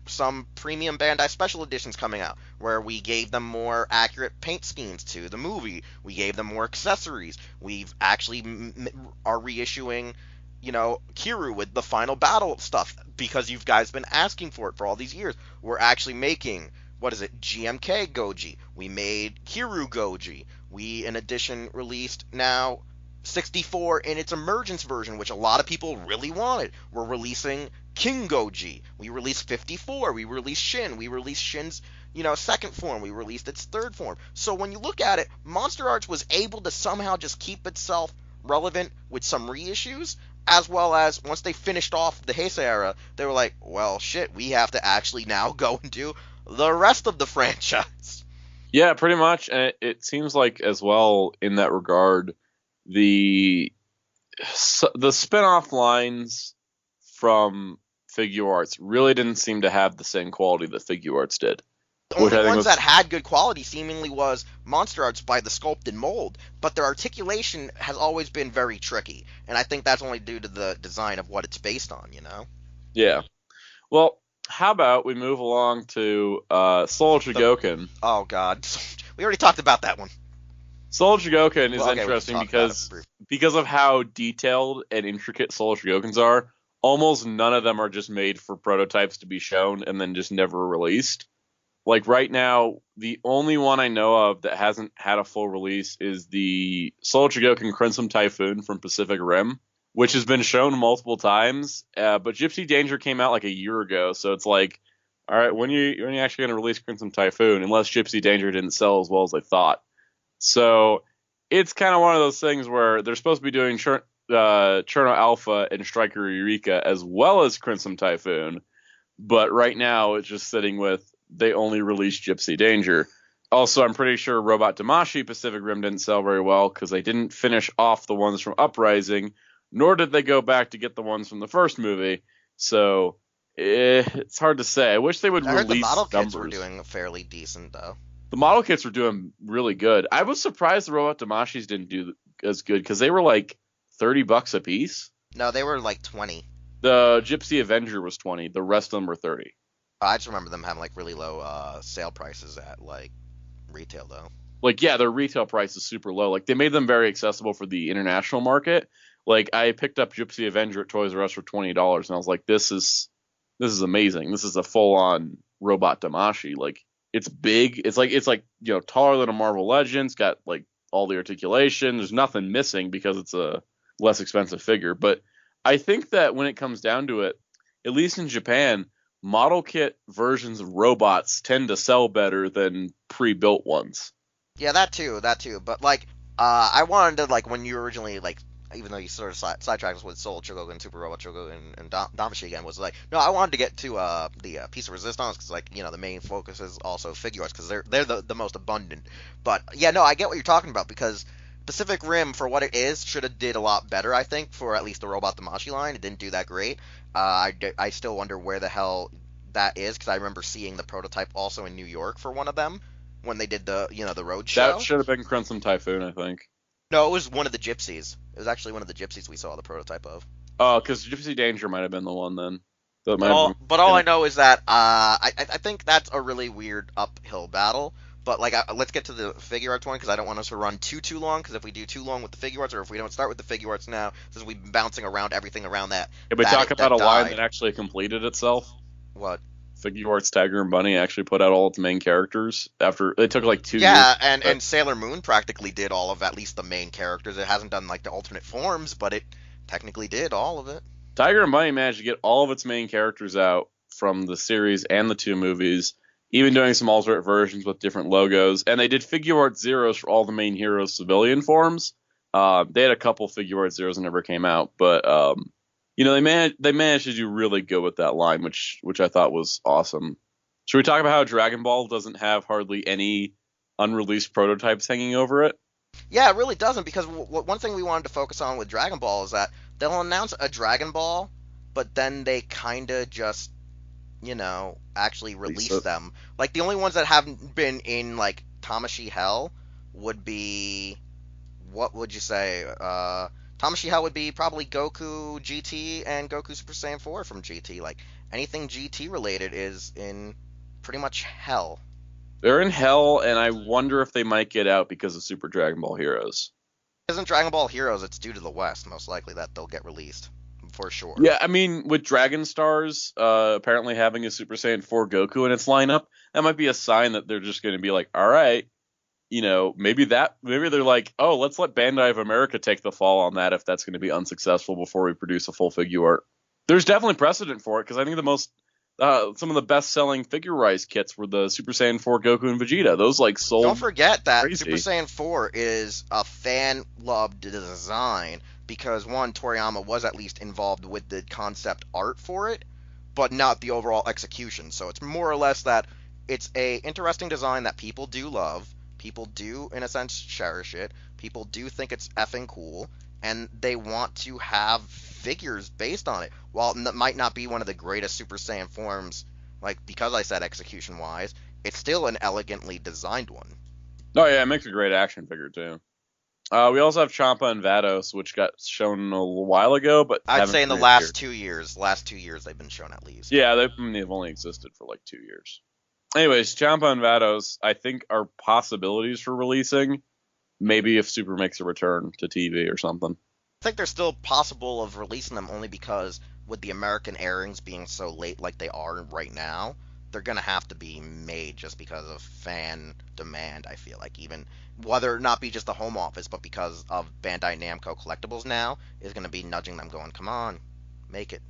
some premium Bandai special editions coming out where we gave them more accurate paint schemes to the movie. We gave them more accessories. We've actually are reissuing, Kiru with the final battle stuff because you guys been asking for it for all these years. We're actually making, what is it, GMK Goji. We made Kiru Goji. We, in addition, released now 64 in its emergence version, which a lot of people really wanted. We're releasing King Goji. We released 54. We released Shin. We released Shin's, second form. We released its third form. So when you look at it, Monster Arts was able to somehow just keep itself relevant with some reissues, as well as once they finished off the Heisei era, they were like, well, shit, we have to actually now go and do the rest of the franchise. Yeah, pretty much. And it seems like, as well, in that regard, the spin-off lines from Figuarts really didn't seem to have the same quality that Figuarts did. The only ones that had good quality seemingly was Monster Arts by the sculpt and mold, but their articulation has always been very tricky, and I think that's only due to the design of what it's based on, Yeah. Well, how about we move along to Soul Chogokin? Oh god, we already talked about that one. Soul Chogokin is interesting because of how detailed and intricate Soul Chogokins are. Almost none of them are just made for prototypes to be shown and then just never released. Like right now, the only one I know of that hasn't had a full release is the Soul Chogokin Crimson Typhoon from Pacific Rim, which has been shown multiple times. But Gypsy Danger came out like a year ago, so it's like, all right, when are you actually going to release Crimson Typhoon? Unless Gypsy Danger didn't sell as well as they thought. So it's kind of one of those things where they're supposed to be doing Cherno Alpha and Striker Eureka as well as Crimson Typhoon, but right now it's just sitting with they only released Gypsy Danger. Also, I'm pretty sure Robot Damashii Pacific Rim didn't sell very well because they didn't finish off the ones from Uprising, nor did they go back to get the ones from the first movie. So it's hard to say. I wish they would release the model numbers. Kits were doing fairly decent, though. The model kits were doing really good. I was surprised the Robot Damashi's didn't do as good because they were like $30 a piece. No, they were like 20. The Gypsy Avenger was 20. The rest of them were 30. I just remember them having like really low sale prices at like retail though. Like, yeah, their retail price is super low. Like, they made them very accessible for the international market. Like, I picked up Gypsy Avenger at Toys R Us for $20, and I was like, this is amazing. This is a full-on Robot Damashii. Like, it's big. It's like taller than a Marvel Legends. Got like all the articulation. There's nothing missing because it's a less expensive figure. But I think that when it comes down to it, at least in Japan, model kit versions of robots tend to sell better than pre-built ones. Yeah, that too. But like, I wanted to, like, when you originally, like, even though you sort of sidetracked us with Soul Chogokin, Super Robot Chogokin, and Damashii again, was like, no, I wanted to get to the Piece of Resistance because, like, the main focus is also Figuarts because they're the most abundant. But yeah, no, I get what you're talking about because Pacific Rim, for what it is, should have did a lot better, I think, for at least the Robot Damashii line. It didn't do that great. I still wonder where the hell that is because I remember seeing the prototype also in New York for one of them when they did the the road show. That should have been Crimson Typhoon, I think. No, it was one of the Gypsies. It was actually one of the Gypsies we saw the prototype of. Oh, because Gypsy Danger might have been the one then. But all I know is that I think that's a really weird uphill battle. But like, let's get to the Figuarts one because I don't want us to run too long. Because if we do too long with the Figuarts, or if we don't start with the Figuarts now, since we've been bouncing around everything around that. Can we talk about a line that actually completed itself? What? Figuarts Tiger and Bunny actually put out all its main characters after it took like 2 years. Yeah, and Sailor Moon practically did all of at least the main characters. It hasn't done like the alternate forms, but it technically did all of it. Tiger and Bunny managed to get all of its main characters out from the series and the 2 movies, even doing some alternate versions with different logos. And they did Figuarts Zeros for all the main heroes' civilian forms. They had a couple Figuarts Zeros that never came out, but they managed to do really good with that line, which I thought was awesome. Should we talk about how Dragon Ball doesn't have hardly any unreleased prototypes hanging over it? Yeah, it really doesn't, because one thing we wanted to focus on with Dragon Ball is that they'll announce a Dragon Ball, but then they kind of just actually release them. Like, the only ones that haven't been in, like, Tamashii Hell would be, what would you say? Tamashii Hell would be probably Goku GT and Goku Super Saiyan 4 from GT. Like, anything GT related is in pretty much Hell. They're in Hell, and I wonder if they might get out because of Super Dragon Ball Heroes. Isn't Dragon Ball Heroes, it's due to the West, most likely, that they'll get released. For sure. Yeah, I mean, with Dragon Stars apparently having a Super Saiyan 4 Goku in its lineup, that might be a sign that they're just going to be like, all right, maybe they're like, oh, let's let Bandai of America take the fall on that if that's going to be unsuccessful before we produce a full figure art. There's definitely precedent for it, because I think some of the best-selling Figuarts kits were the Super Saiyan 4 Goku and Vegeta. Those, like, sold. Don't forget that crazy. Super Saiyan 4 is a fan-loved design because, one, Toriyama was at least involved with the concept art for it, but not the overall execution. So it's more or less that it's a interesting design that people do love, people do, in a sense, cherish it, people do think it's effing cool, and they want to have figures based on it. While it might not be one of the greatest Super Saiyan forms, like, because I said execution-wise, it's still an elegantly designed one. Oh, yeah, it makes a great action figure, too. We also have Champa and Vados, which got shown a while ago, but I'd say in the last 2 years. Last 2 years th've been shown at least. Yeah, they've only existed for like 2 years. Anyways, Champa and Vados, I think, are possibilities for releasing. Maybe if Super makes a return to TV or something. I think they're still possible of releasing them only because with the American airings being so late like they are right now, they're going to have to be made just because of fan demand, I feel like. Even whether it not be just the home office, but because of Bandai Namco Collectibles now, is going to be nudging them going, come on, make it.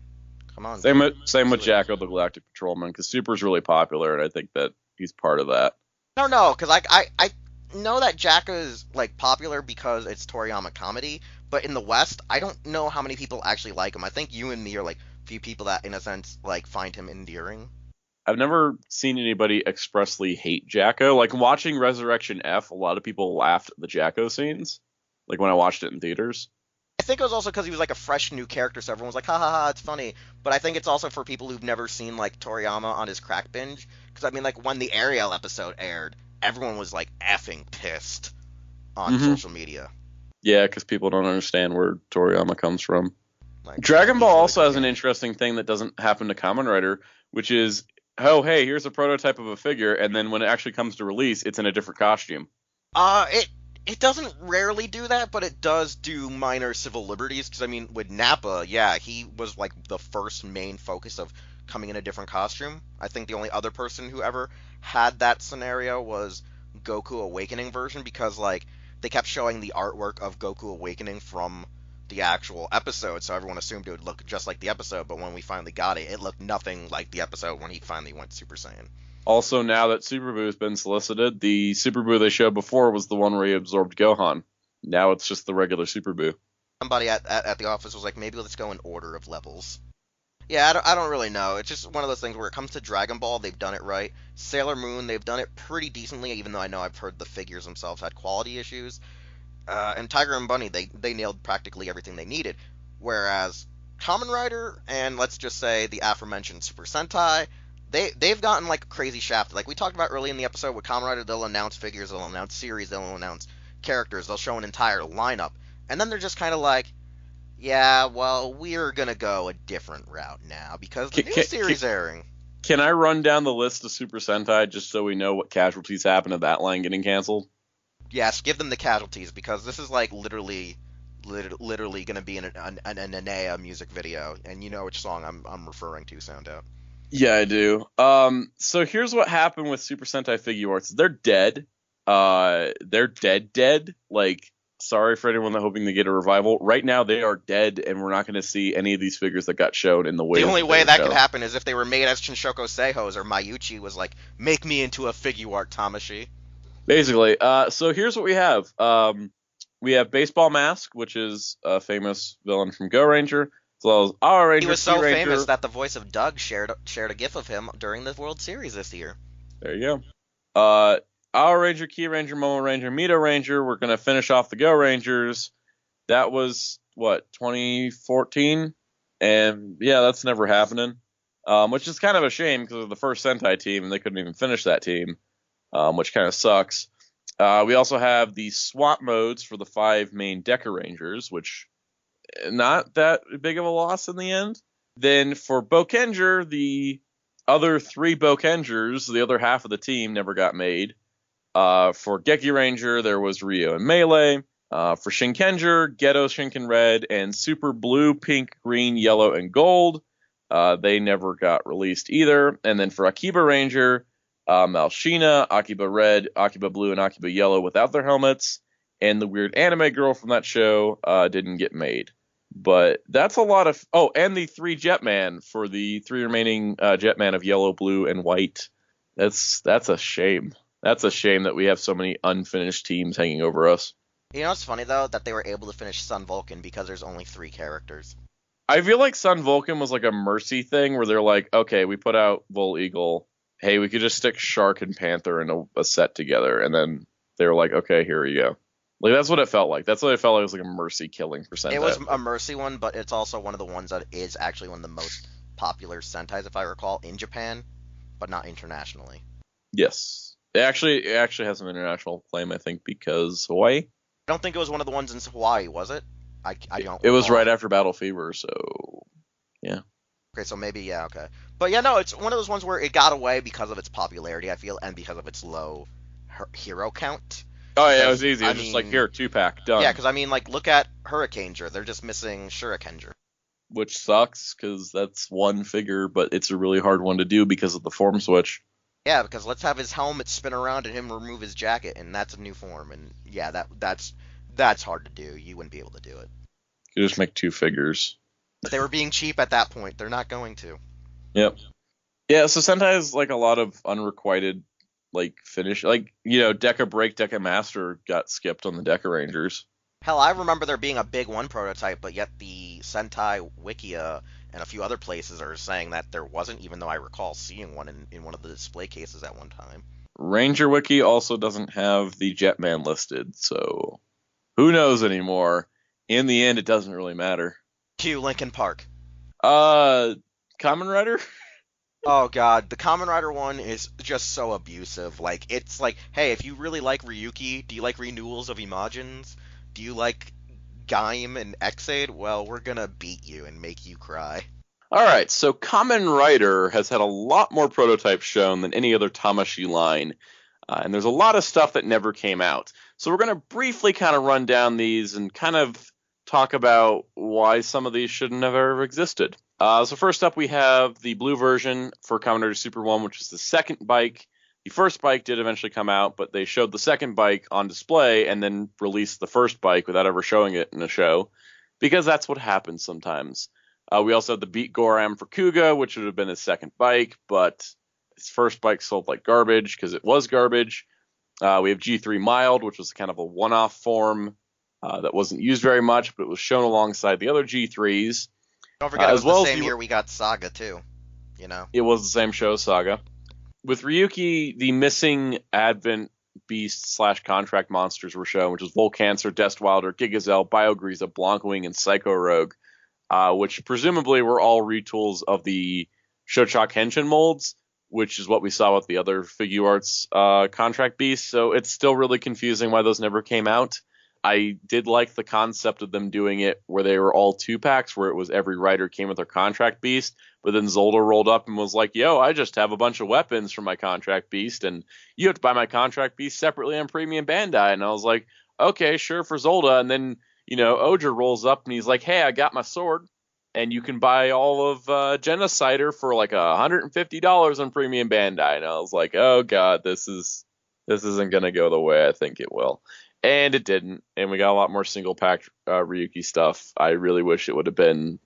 Come on. Same with Jacko the Galactic Patrolman, because Super's really popular, and I think that he's part of that. No, because I know that Jacko is, like, popular because it's Toriyama comedy, but in the West, I don't know how many people actually like him. I think you and me are, like, few people that, in a sense, like, find him endearing. I've never seen anybody expressly hate Jacko. Like, watching Resurrection F, a lot of people laughed at the Jacko scenes, like when I watched it in theaters. I think it was also because he was, like, a fresh new character, so everyone was like, ha ha ha, it's funny. But I think it's also for people who've never seen, like, Toriyama on his crack binge. Because, I mean, like, when the Ariel episode aired, everyone was, like, effing pissed on social media. Yeah, because people don't understand where Toriyama comes from. Like, Dragon Ball also has an interesting thing that doesn't happen to Kamen Rider, which is, oh, hey, here's a prototype of a figure, and then when it actually comes to release, it's in a different costume. It doesn't rarely do that, but it does do minor civil liberties, because, I mean, with Nappa, yeah, he was, like, the first main focus of coming in a different costume. I think the only other person who ever had that scenario was Goku Awakening version, because, like, they kept showing the artwork of Goku Awakening from the actual episode, so everyone assumed it would look just like the episode, but when we finally got it, it looked nothing like the episode when he finally went Super Saiyan. Also, now that Super Buu has been solicited, the Super Buu they showed before was the one where he absorbed Gohan. Now it's just the regular Super Buu. Somebody at the office was like, maybe let's go in order of levels. Yeah, I don't really know. It's just one of those things where it comes to Dragon Ball, they've done it right. Sailor Moon, they've done it pretty decently, even though I know I've heard the figures themselves had quality issues. And Tiger and Bunny, they nailed practically everything they needed. Whereas Kamen Rider, and let's just say the aforementioned Super Sentai, they've gotten, like, crazy shafted. Like we talked about early in the episode with Kamen Rider, they'll announce figures, they'll announce series, they'll announce characters, they'll show an entire lineup. And then they're just kind of like, yeah, well, we're going to go a different route now because the new series airing. Can I run down the list of Super Sentai just so we know what casualties happen to that line getting canceled? Yes, give them the casualties, because this is, like, literally going to be an Anea music video, and you know which song I'm referring to, Sound Out. Yeah, I do. So here's what happened with Super Sentai Figuarts. They're dead. They're dead. Like, sorry for anyone hoping to get a revival. Right now, they are dead, and we're not going to see any of these figures that got shown in the way. The only way that could happen is if they were made as Shinshoku Seihos, or Mayuchi was like, make me into a Figuart Tamashii. Basically, so here's what we have. We have Baseball Mask, which is a famous villain from Go Ranger, as well as Our Ranger. He was so famous that the voice of Doug shared a gif of him during the World Series this year. There you go. Our Ranger, Key Ranger, Momo Ranger, Mito Ranger. We're going to finish off the Go Rangers. That was, 2014? And, yeah, that's never happening. which is kind of a shame because of the first Sentai team, and they couldn't even finish that team, which kind of sucks. We also have the swap modes for the 5 main Deca Rangers, which not that big of a loss in the end. Then for Bokenger, the other 3 Bokengers, the other half of the team, never got made. For Geki Ranger, there was Rio and Melee. For Shinkenger, Ghetto Shinken Red, and Super Blue, Pink, Green, Yellow, and Gold. They never got released either. And then for Akiba Ranger, Malshina, Akiba Red, Akiba Blue, and Akiba Yellow without their helmets. And the weird anime girl from that show didn't get made. But that's a lot of... Oh, and the 3 Jetman for the 3 remaining Jetman of Yellow, Blue, and White. That's a shame. That's a shame that we have so many unfinished teams hanging over us. You know what's funny, though? That they were able to finish Sun Vulcan because there's only 3 characters. I feel like Sun Vulcan was like a mercy thing where they're like, okay, we put out Bull Eagle. Hey, we could just stick Shark and Panther in a set together. And then they were like, okay, here we go. Like, that's what it felt like. That's what it felt like. It was like a mercy killing for Sentai. It was a mercy one, but it's also one of the ones that is actually one of the most popular Sentais, if I recall, in Japan, but not internationally. Yes. It actually has some international claim, I think, because Hawaii? I don't think it was one of the ones in Hawaii, was it? I don't It was recall. right after Battle Fever, so yeah. Okay, so maybe, yeah, okay. But yeah, no, it's one of those ones where it got away because of its popularity, I feel, and because of its low hero count. Oh, yeah, it was easy. It I was just mean, like, here, 2-pack, done. Yeah, because, I mean, like, look at Hurricaneger. They're just missing Shurikenger. Which sucks, because that's one figure, but it's a really hard one to do because of the form switch. Yeah, because let's have his helmet spin around and him remove his jacket, and that's a new form. And yeah, that's hard to do. You wouldn't be able to do it. You just make 2 figures. But they were being cheap at that point. They're not going to. Yep. Yeah, so Sentai has like a lot of unrequited like finish, like, you know, Deca Break, Deca Master got skipped on the Deca Rangers. Hell, I remember there being a big one prototype, but yet the Sentai Wikia and a few other places are saying that there wasn't, even though I recall seeing one in one of the display cases at one time. Ranger Wiki also doesn't have the Jetman listed, so who knows anymore. In the end, it doesn't really matter. Cue Linkin Park. Kamen Rider? Oh god, the Kamen Rider one is just so abusive. Like, it's like, hey, if you really like Ryuki, do you like Renewals of Imagines? Do you like Gaim and Exade? Well, we're gonna beat you and make you cry. Alright, so Kamen Rider has had a lot more prototypes shown than any other Tamashii line, and there's a lot of stuff that never came out. So we're going to briefly kind of run down these and kind of talk about why some of these shouldn't have ever existed. So first up, we have the blue version for Kamen Rider Super 1, which is the second bike. The first bike did eventually come out, but they showed the second bike on display and then released the first bike without ever showing it in a show, because that's what happens sometimes. We also had the Beat Goram for Kuga, which would have been his second bike, but his first bike sold like garbage because it was garbage. We have G3 Mild, which was kind of a one-off form that wasn't used very much, but it was shown alongside the other G3s. Don't forget, it was well the same year we got Saga, too. You know? It was the same show, Saga. With Ryuki, the missing Advent Beast / contract monsters were shown, which was Volcancer, Destwilder, Gigazelle, Biogriza, Blancwing, and Psycho Rogue, which presumably were all retools of the Shochak Henshin molds, which is what we saw with the other Figuarts contract beasts. So it's still really confusing why those never came out. I did like the concept of them doing it where they were all 2-packs, where it was every rider came with their contract beast, but then Zolda rolled up and was like, yo, I just have a bunch of weapons for my contract beast, and you have to buy my contract beast separately on Premium Bandai. And I was like, okay, sure, for Zolda. And then, you know, Oger rolls up and he's like, hey, I got my sword, and you can buy all of Genocider for like $150 on Premium Bandai. And I was like, oh god, this isn't gonna go the way I think it will. And it didn't, and we got a lot more single-pack Ryuki stuff. I really wish it would have been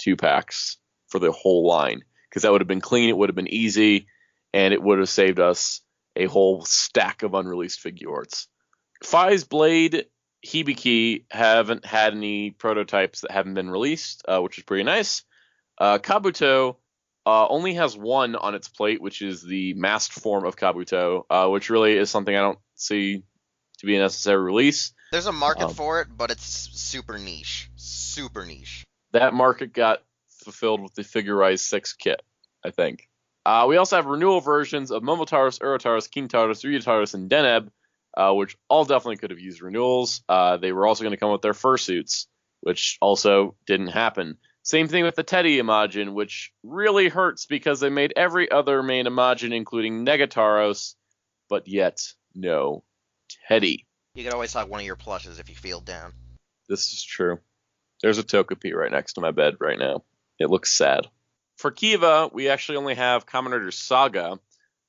2-packs for the whole line, because that would have been clean, it would have been easy, and it would have saved us a whole stack of unreleased Figuarts. Fai's Blade, Hibiki haven't had any prototypes that haven't been released, which is pretty nice. Kabuto only has one on its plate, which is the masked form of Kabuto, which really is something I don't see to be a necessary release. There's a market for it, but it's super niche. Super niche. That market got fulfilled with the Figurize 6 kit. I think. We also have renewal versions of Momotaros, Urotaros, Kintaros, Ryutaros, and Deneb, which all definitely could have used renewals. They were also going to come with their fursuits, which also didn't happen. Same thing with the Teddy Imagine, which really hurts because they made every other main Imagine, including Negataros, but yet no Teddy. You could always have one of your plushes if you feel down. This is true. There's a Togepi right next to my bed right now. It looks sad. For Kiva, we actually only have Kamen Rider Saga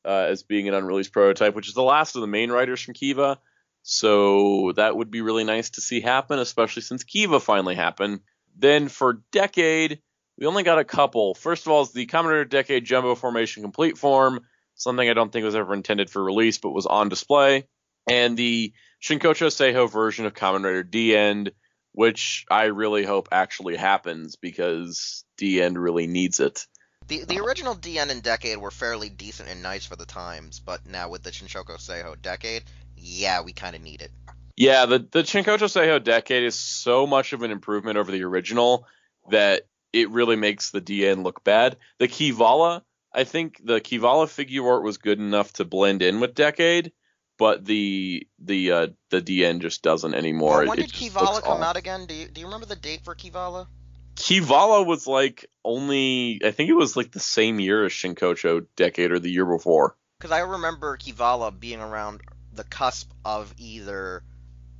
as being an unreleased prototype, which is the last of the main riders from Kiva. So that would be really nice to see happen, especially since Kiva finally happened. Then for Decade, we only got a couple. First of all, is the Kamen Rider Decade Jumbo Formation Complete Form, something I don't think was ever intended for release, but was on display. And the Shinkocho Seiho version of Kamen Rider D-End, which I really hope actually happens because D-End really needs it. The original D-End and Decade were fairly decent and nice for the times, but now with the Shinkocho Seiho Decade, yeah, we kind of need it. Yeah, the Shinkocho Seiho Decade is so much of an improvement over the original that it really makes the D-End look bad. The Kivala, I think the Kivala figure art was good enough to blend in with Decade, but the D-End just doesn't anymore. Well, when did Kivala come out again? Do you remember the date for Kivala? Kivala was like only, I think it was like the same year as Shinkocho Decade or the year before. Because I remember Kivala being around the cusp of either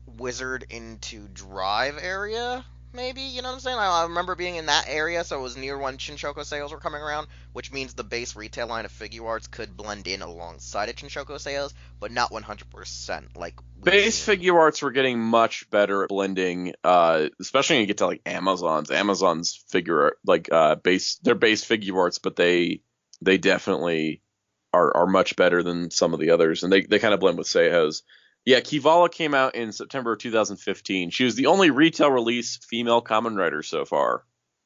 Wizard into Drive area, maybe, you know what I'm saying? I remember being in that area, so it was near when Shinshoko sales were coming around, which means the base retail line of Figuarts could blend in alongside of Shinshoko sales, but not 100%. Like base Figuarts were getting much better at blending, especially when you get to like Amazon's figure like they're base Figuarts, but they definitely are much better than some of the others, and they kind of blend with Seiho's. Yeah, Kivala came out in September of 2015. She was the only retail release female Kamen Rider so far.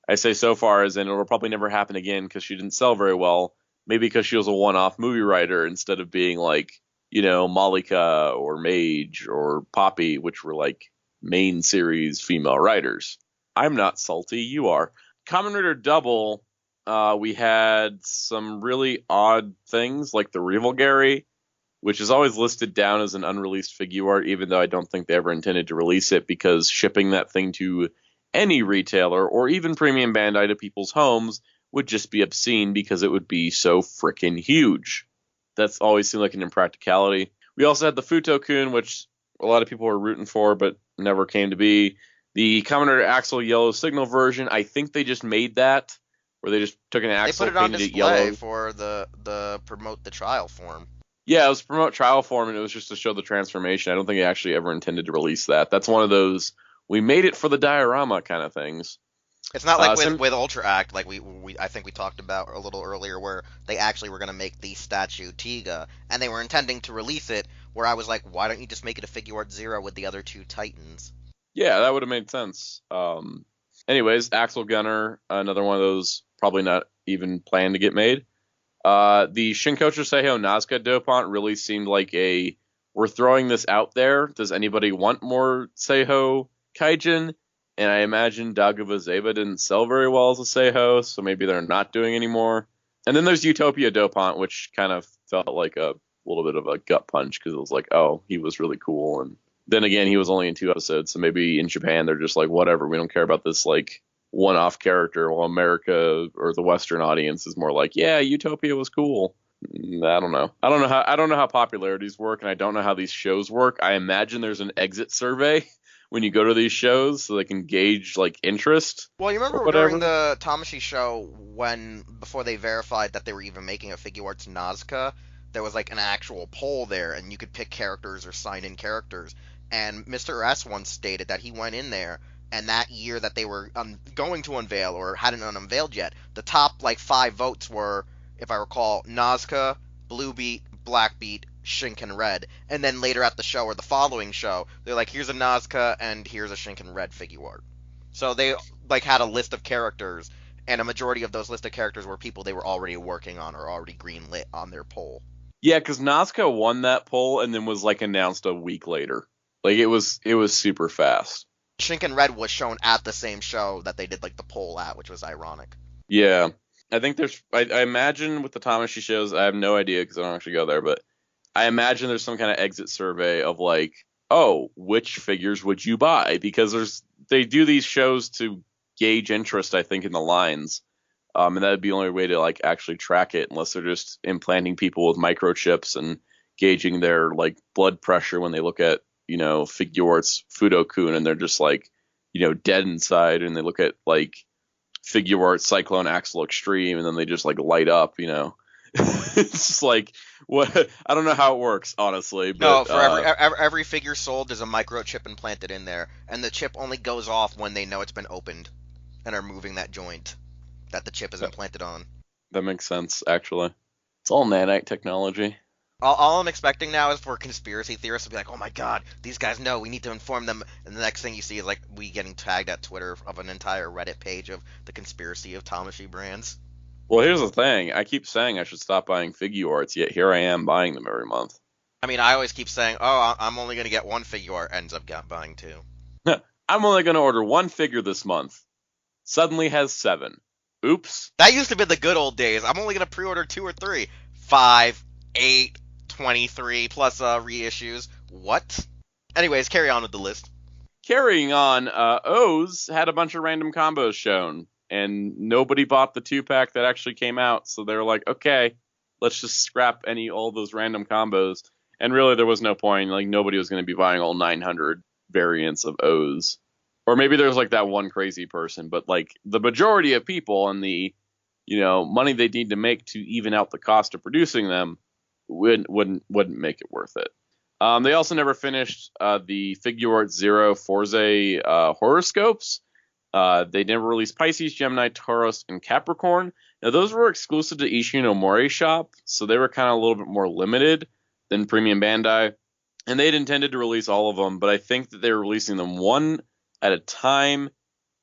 I say so far as in it'll probably never happen again because she didn't sell very well. Maybe because she was a one-off movie writer instead of being like, you know, Malika or Mage or Poppy, which were like main series female writers. I'm not salty, you are. Kamen Rider Double, we had some really odd things like the Revelgary, which is always listed down as an unreleased figure art, even though I don't think they ever intended to release it because shipping that thing to any retailer or even Premium Bandai to people's homes would just be obscene because it would be so freaking huge. That's always seemed like an impracticality. We also had the Futo-kun, which a lot of people were rooting for, but never came to be. The Kamen Rider Axel Yellow Signal version, I think they just made that, where they just took an Axel, they put it on painted it yellow. display for the promote the trial form. Yeah, it was promote trial form, and it was just to show the transformation. I don't think they actually ever intended to release that. That's one of those, we made it for the diorama kind of things. It's not like with Ultra Act, like I think we talked about a little earlier, where they actually were going to make the statue Tiga, and they were intending to release it, where I was like, why don't you just make it a Figuart Zero with the other two Titans? Yeah, that would have made sense. Anyways, Axel Gunner, another one of those probably not even planned to get made. The Shinkocho Seiho Nazca Dopant really seemed like we're throwing this out there. Does anybody want more Seiho Kaijin? And I imagine Daguba Zeba didn't sell very well as a Seiho, so maybe they're not doing anymore. And then there's Utopia Dopant, which kind of felt like a little bit of a gut punch because it was like, oh, he was really cool. And then again, he was only in 2 episodes, so maybe in Japan they're just like, whatever, we don't care about this like one-off character, while America or the Western audience is more like, yeah, Utopia was cool. I don't know. I don't know how popularities work, and I don't know how these shows work. I imagine there's an exit survey when you go to these shows so they can gauge like interest. Well, you remember during the Tamashii show before they verified that they were even making a Figuarts Nazca, there was like an actual poll there, and you could pick characters or sign in characters. And Mr. S once stated that he went in there, and that year that they were going to unveil or hadn't unveiled yet, the top like 5 votes were, if I recall, Nazca, Blue Beat, Black Beat, Shinken Red, and then later at the show or the following show, they're like, here's a Nazca and here's a Shinken Red Figuart. So they like had a list of characters, and a majority of those list of characters were people they were already working on or already greenlit on their poll. Yeah, because Nazca won that poll and then was like announced a week later. Like it was super fast. Shinken Red was shown at the same show that they did like the poll at, which was ironic. Yeah. I think I imagine with the Tamashii shows, I have no idea because I don't actually go there, but I imagine there's some kind of exit survey of like, oh, which figures would you buy? Because they do these shows to gauge interest, I think, in the lines. And that would be the only way to like actually track it, unless they're just implanting people with microchips and gauging their like blood pressure when they look at, Figuarts Fudo-kun, and they're just like, dead inside, and they look at like Figuarts Cyclone Axle Extreme, and then they just like light up, It's just like, what? I don't know how it works, honestly. No, But for every figure sold, there's a microchip implanted in there, and the chip only goes off when they know it's been opened and are moving that joint that the chip is implanted on. that makes sense, actually. It's all nanite technology. All I'm expecting now is for conspiracy theorists to be like, "Oh my God, these guys know. We need to inform them." And the next thing you see is like we getting tagged at Twitter of an entire Reddit page of the conspiracy of Tamashii brands. Well, here's the thing. I keep saying I should stop buying Figuarts, yet here I am buying them every month. I mean, I always keep saying, "Oh, I'm only gonna get one figure," ends up buying two. I'm only going to order one figure this month. Suddenly has 7. Oops. That used to be the good old days. I'm only gonna pre-order 2 or 3, 5, 8, 23 plus reissues. What? Anyways, carry on with the list. Carrying on, O's had a bunch of random combos shown, and nobody bought the 2-pack that actually came out, so they were like, okay, let's just scrap all those random combos. And really, there was no point. Like, nobody was going to be buying all 900 variants of O's. Or maybe there's like that one crazy person, but like the majority of people and the, money they need to make to even out the cost of producing them wouldn't make it worth it. They also never finished the Figuarts Zero Forze horoscopes. They never released Pisces, Gemini, Taurus, and Capricorn. Now, those were exclusive to Ishino Mori shop, so they were kind of a little bit more limited than Premium Bandai. And they'd intended to release all of them, but I think that they were releasing them one at a time,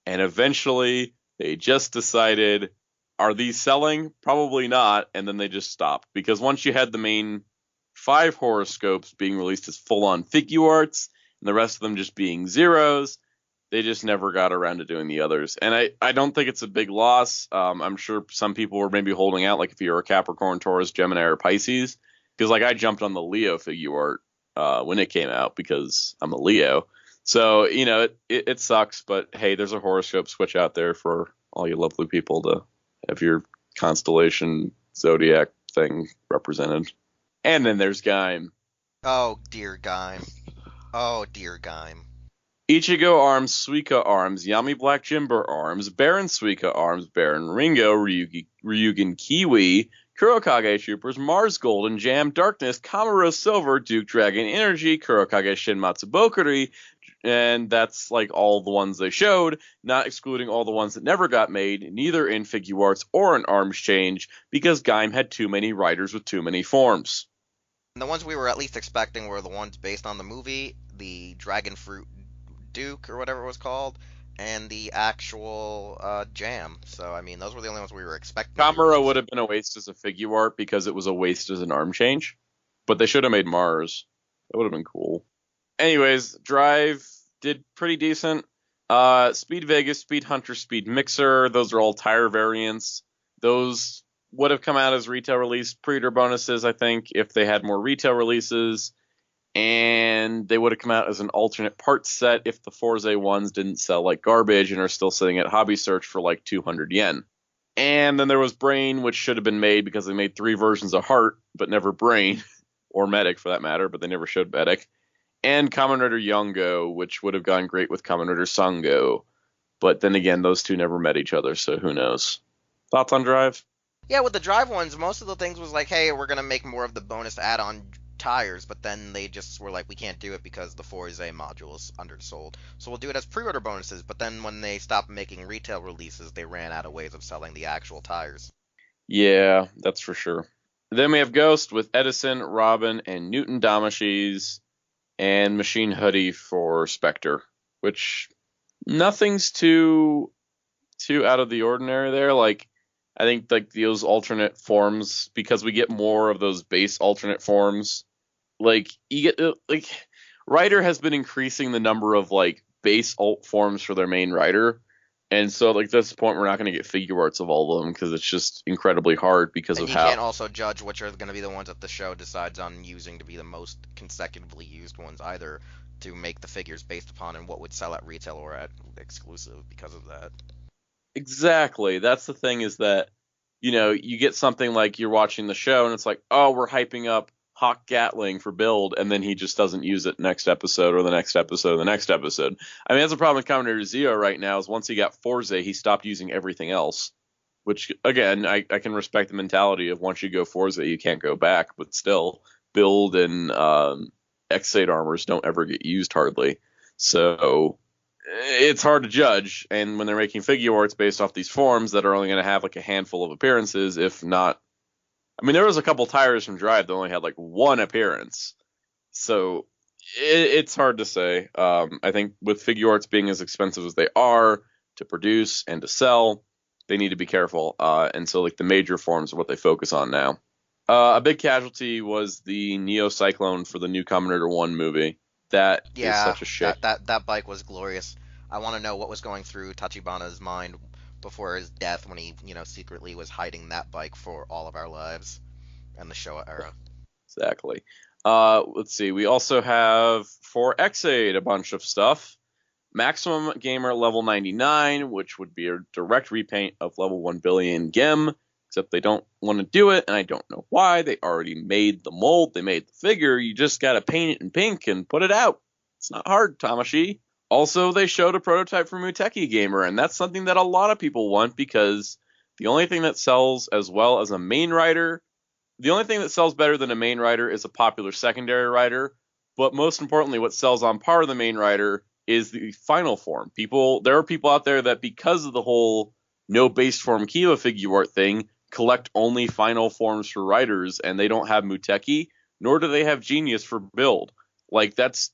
and eventually they just decided, are these selling? Probably not, and then they just stopped. Because once you had the main 5 horoscopes being released as full-on Figuarts, and the rest of them just being zeros, they just never got around to doing the others. And I don't think it's a big loss. I'm sure some people were maybe holding out, like if you're a Capricorn, Taurus, Gemini, or Pisces, because like I jumped on the Leo Figuart when it came out because I'm a Leo. So, it sucks, but hey, there's a horoscope switch out there for all you lovely people to have your constellation zodiac thing represented. And then there's Gaim. Oh, dear Gaim. Oh, dear Gaim. Ichigo Arms, Suika Arms, Yami Black Jimber Arms, Baron Suika Arms, Baron Ringo, Ryugen Kiwi, Kurokage Troopers, Mars Golden, Jam Darkness, Kamuro Silver, Duke Dragon Energy, Kurokage Shin Matsubokuri, and that's like all the ones they showed, not excluding all the ones that never got made, neither in Figuarts or in Arms Change, because Gaim had too many riders with too many forms. And the ones we were at least expecting were the ones based on the movie, the Dragon Fruit Duke, or whatever it was called, and the actual Jam. So, I mean, those were the only ones we were expecting. Kamuro would have been a waste as a Figuart because it was a waste as an arm change, but they should have made Mars. That would have been cool. Anyways, Drive did pretty decent. Speed Vegas, Speed Hunter, Speed Mixer, those are all tire variants. Those would have come out as retail release pre-order bonuses, I think, if they had more retail releases. And they would have come out as an alternate parts set if the Forze ones didn't sell like garbage and are still sitting at Hobby Search for like 200 yen. And then there was Brain, which should have been made because they made 3 versions of Heart, but never Brain, or Medic for that matter, but they never showed Medic. And Kamen Rider Yongo, which would have gone great with Kamen Rider Sango. But then again, those two never met each other, so who knows. Thoughts on Drive? Yeah, with the Drive ones, most of the things was like, hey, we're going to make more of the bonus add-on tires, but then they just were like, we can't do it because the Forze module is undersold. So we'll do it as pre-order bonuses, but then when they stopped making retail releases, they ran out of ways of selling the actual tires. Yeah, that's for sure. Then we have Ghost with Edison, Robin, and Newton Damashis, and Machine Hoodie for Spectre, which nothing's too out of the ordinary there. Like, I think like those alternate forms, because we get more of those base alternate forms, like you get like Rider has been increasing the number of like base alt forms for their main rider, And so, like, at this point, we're not going to get figure arts of all of them because it's just incredibly hard because And of you how. can't also judge which are going to be the ones that the show decides on using to be the most consecutively used ones either, to make the figures based upon and what would sell at retail or at exclusive because of that. Exactly. That's the thing is that, you get something like you're watching the show and it's like, oh, we're hyping up Hawk Gatling for build, and then he just doesn't use it next episode or the next episode or the next episode. I mean, that's a problem with Kamen Rider Zeo right now is once he got Forza, he stopped using everything else. Which, again, I can respect the mentality of once you go Forza, you can't go back, but still, build and X8 armors don't ever get used hardly. So it's hard to judge, and when they're making figure arts based off these forms that are only going to have like a handful of appearances, if not, I mean, there was a couple tires from Drive that only had like one appearance, so it's hard to say. I think with figure arts being as expensive as they are to produce and to sell, they need to be careful, and so like the major forms are what they focus on now. A big casualty was the Neo Cyclone for the new Kamen Rider 1 movie. That is Yeah, such a shame. that bike was glorious. I want to know what was going through Tachibana's mind before his death when he, secretly was hiding that bike for all of our lives and the Showa era. Exactly. Let's see. We also have for X8 a bunch of stuff. Maximum Gamer level 99, which would be a direct repaint of level 1 billion Gem, except they don't want to do it, and I don't know why. They already made the mold, they made the figure. You just gotta paint it in pink and put it out. It's not hard, Tamashii. Also, they showed a prototype for Muteki Gamer, and that's something that a lot of people want because the only thing that sells as well as a main rider, the only thing that sells better than a main rider is a popular secondary rider, but most importantly, what sells on par with the main rider is the final form. There are people out there that because of the whole no base form Kiva figure art thing, collect only final forms for riders, and they don't have Muteki, nor do they have Genius for build. Like that's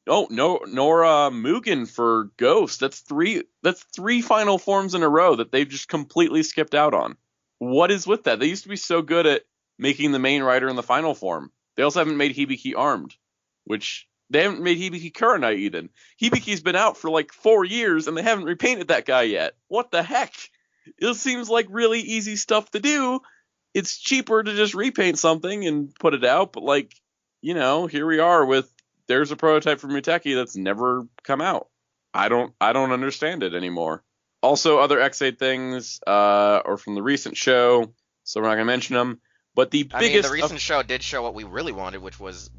no Nora Mugen for Ghost. That's three final forms in a row that they've just completely skipped out on. What is with that? They used to be so good at making the main rider in the final form. They also haven't made Hibiki armed, which they haven't made Hibiki Kurenai even. Hibiki's been out for like 4 years and they haven't repainted that guy yet. What the heck? It seems like really easy stuff to do. It's cheaper to just repaint something and put it out, but here we are with there's a prototype for Muteki that's never come out. I don't understand it anymore. Also, other X8 things are from the recent show, so we're not gonna mention them. But the biggest, the recent show did show what we really wanted, which was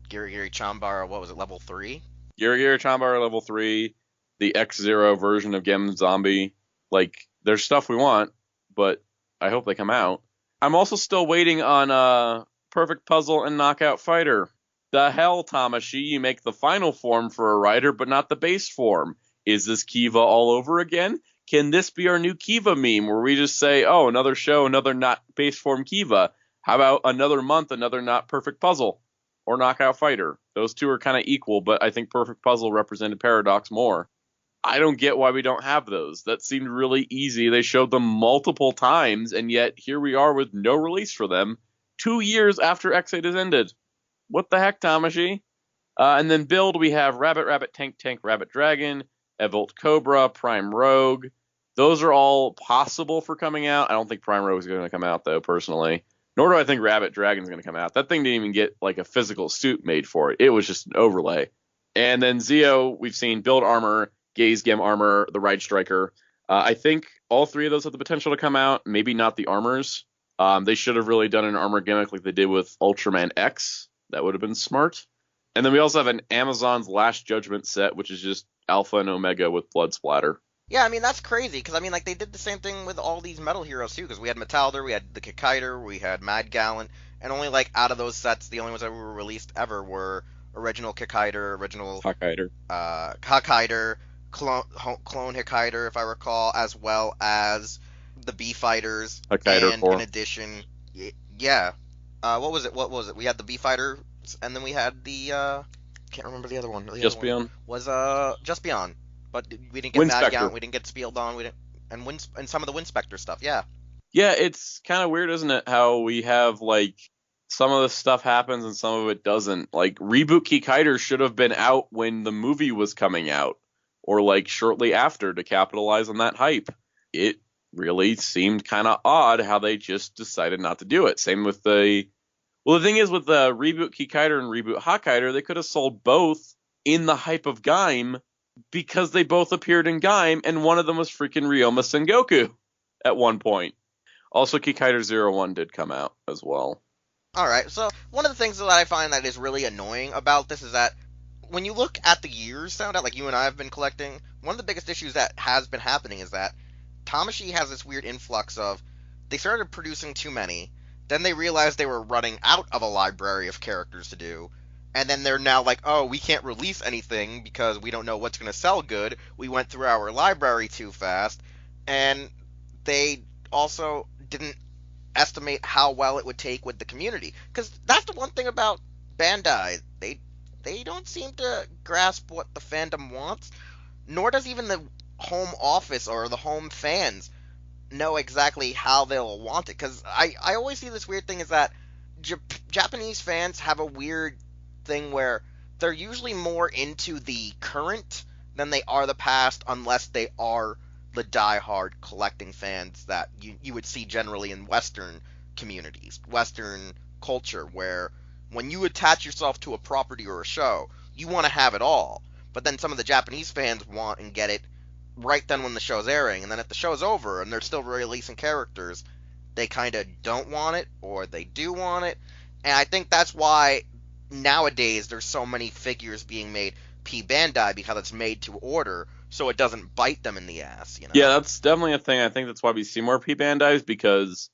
Giri Chambara. What was it, level 3? Giri Chambara level 3, the X0 version of Gem Zombie. Like, there's stuff we want, but I hope they come out. I'm also still waiting on Perfect Puzzle and Knockout Fighter. The hell, Tamashii, you make the final form for a rider, but not the base form. Is this Kiva all over again? Can this be our new Kiva meme where we just say, oh, another show, another not base form Kiva? How about another month, another not Perfect Puzzle or Knockout Fighter? Those two are kind of equal, but I think Perfect Puzzle represented Paradox more. I don't get why we don't have those. That seemed really easy. They showed them multiple times, and yet here we are with no release for them 2 years after X8 has ended. What the heck, Tamashii? And then build, we have Rabbit, Rabbit, Tank, Tank, Rabbit, Dragon, Evolt Cobra, Prime Rogue. Those are all possible for coming out. I don't think Prime Rogue is going to come out, though, personally. Nor do I think Rabbit Dragon's going to come out. That thing didn't even get like a physical suit made for it. It was just an overlay. And then Zeo, we've seen Build Armor, Gaze Gem Armor, the Ride Striker. I think all three of those have the potential to come out. Maybe not the armors. They should have really done an armor gimmick like they did with Ultraman X. That would have been smart. And then we also have an Amazon's Last Judgment set, which is just Alpha and Omega with blood splatter. Yeah, that's crazy, because, they did the same thing with all these metal heroes, too, because we had Metalder, we had the Kikaider, we had Mad Gallant, and only, out of those sets, the only ones that were released ever were original Kikaider, original Hakaider, clone Hakaider, if I recall, as well as the B-Fighters, Hakaider and 4. in addition, what was it? We had the B-Fighter, and then we had the, can't remember the other one. Just Beyond? Was, Just Beyond. But we didn't get Wind Mad Spectre. Gallant, we didn't get Spieled On, we didn't, and some of the Wind Spectre stuff, yeah. Yeah, it's kind of weird, isn't it, how we have, some of the stuff happens and some of it doesn't. Reboot Kikaider should have been out when the movie was coming out. or like shortly after to capitalize on that hype. It really seemed kind of odd how they just decided not to do it. Same with the thing is with the reboot Kikaider and reboot Hakaider, they could have sold both in the hype of Gaim because they both appeared in Gaim, and one of them was freaking Ryoma Sengoku at one point. Also, Kikaider 01 did come out as well. Alright, so one of the things that I find that is really annoying about this is that when you look at the years found out, like you and I have been collecting, one of the biggest issues that has been happening is that Tamashii has this weird influx of, they started producing too many, then they realized they were running out of a library of characters to do, and then they're now like, oh, we can't release anything because we don't know what's going to sell good, we went through our library too fast, and they also didn't estimate how well it would take with the community. Because that's the one thing about Bandai. They don't seem to grasp what the fandom wants, nor does even the home office or the home fans know exactly how they'll want it. Because I always see this weird thing is that Japanese fans have a weird thing where they're usually more into the current than they are the past, unless they are the die-hard collecting fans that you would see generally in Western communities, Western culture, where when you attach yourself to a property or a show, you want to have it all. But then some of the Japanese fans want and get it right then when the show's airing, and then if the show's over and they're still releasing characters, they kind of don't want it, or they do want it. And I think that's why nowadays there's so many figures being made P Bandai, because it's made to order, so it doesn't bite them in the ass, you know? Yeah, that's definitely a thing. I think that's why we see more P Bandais, because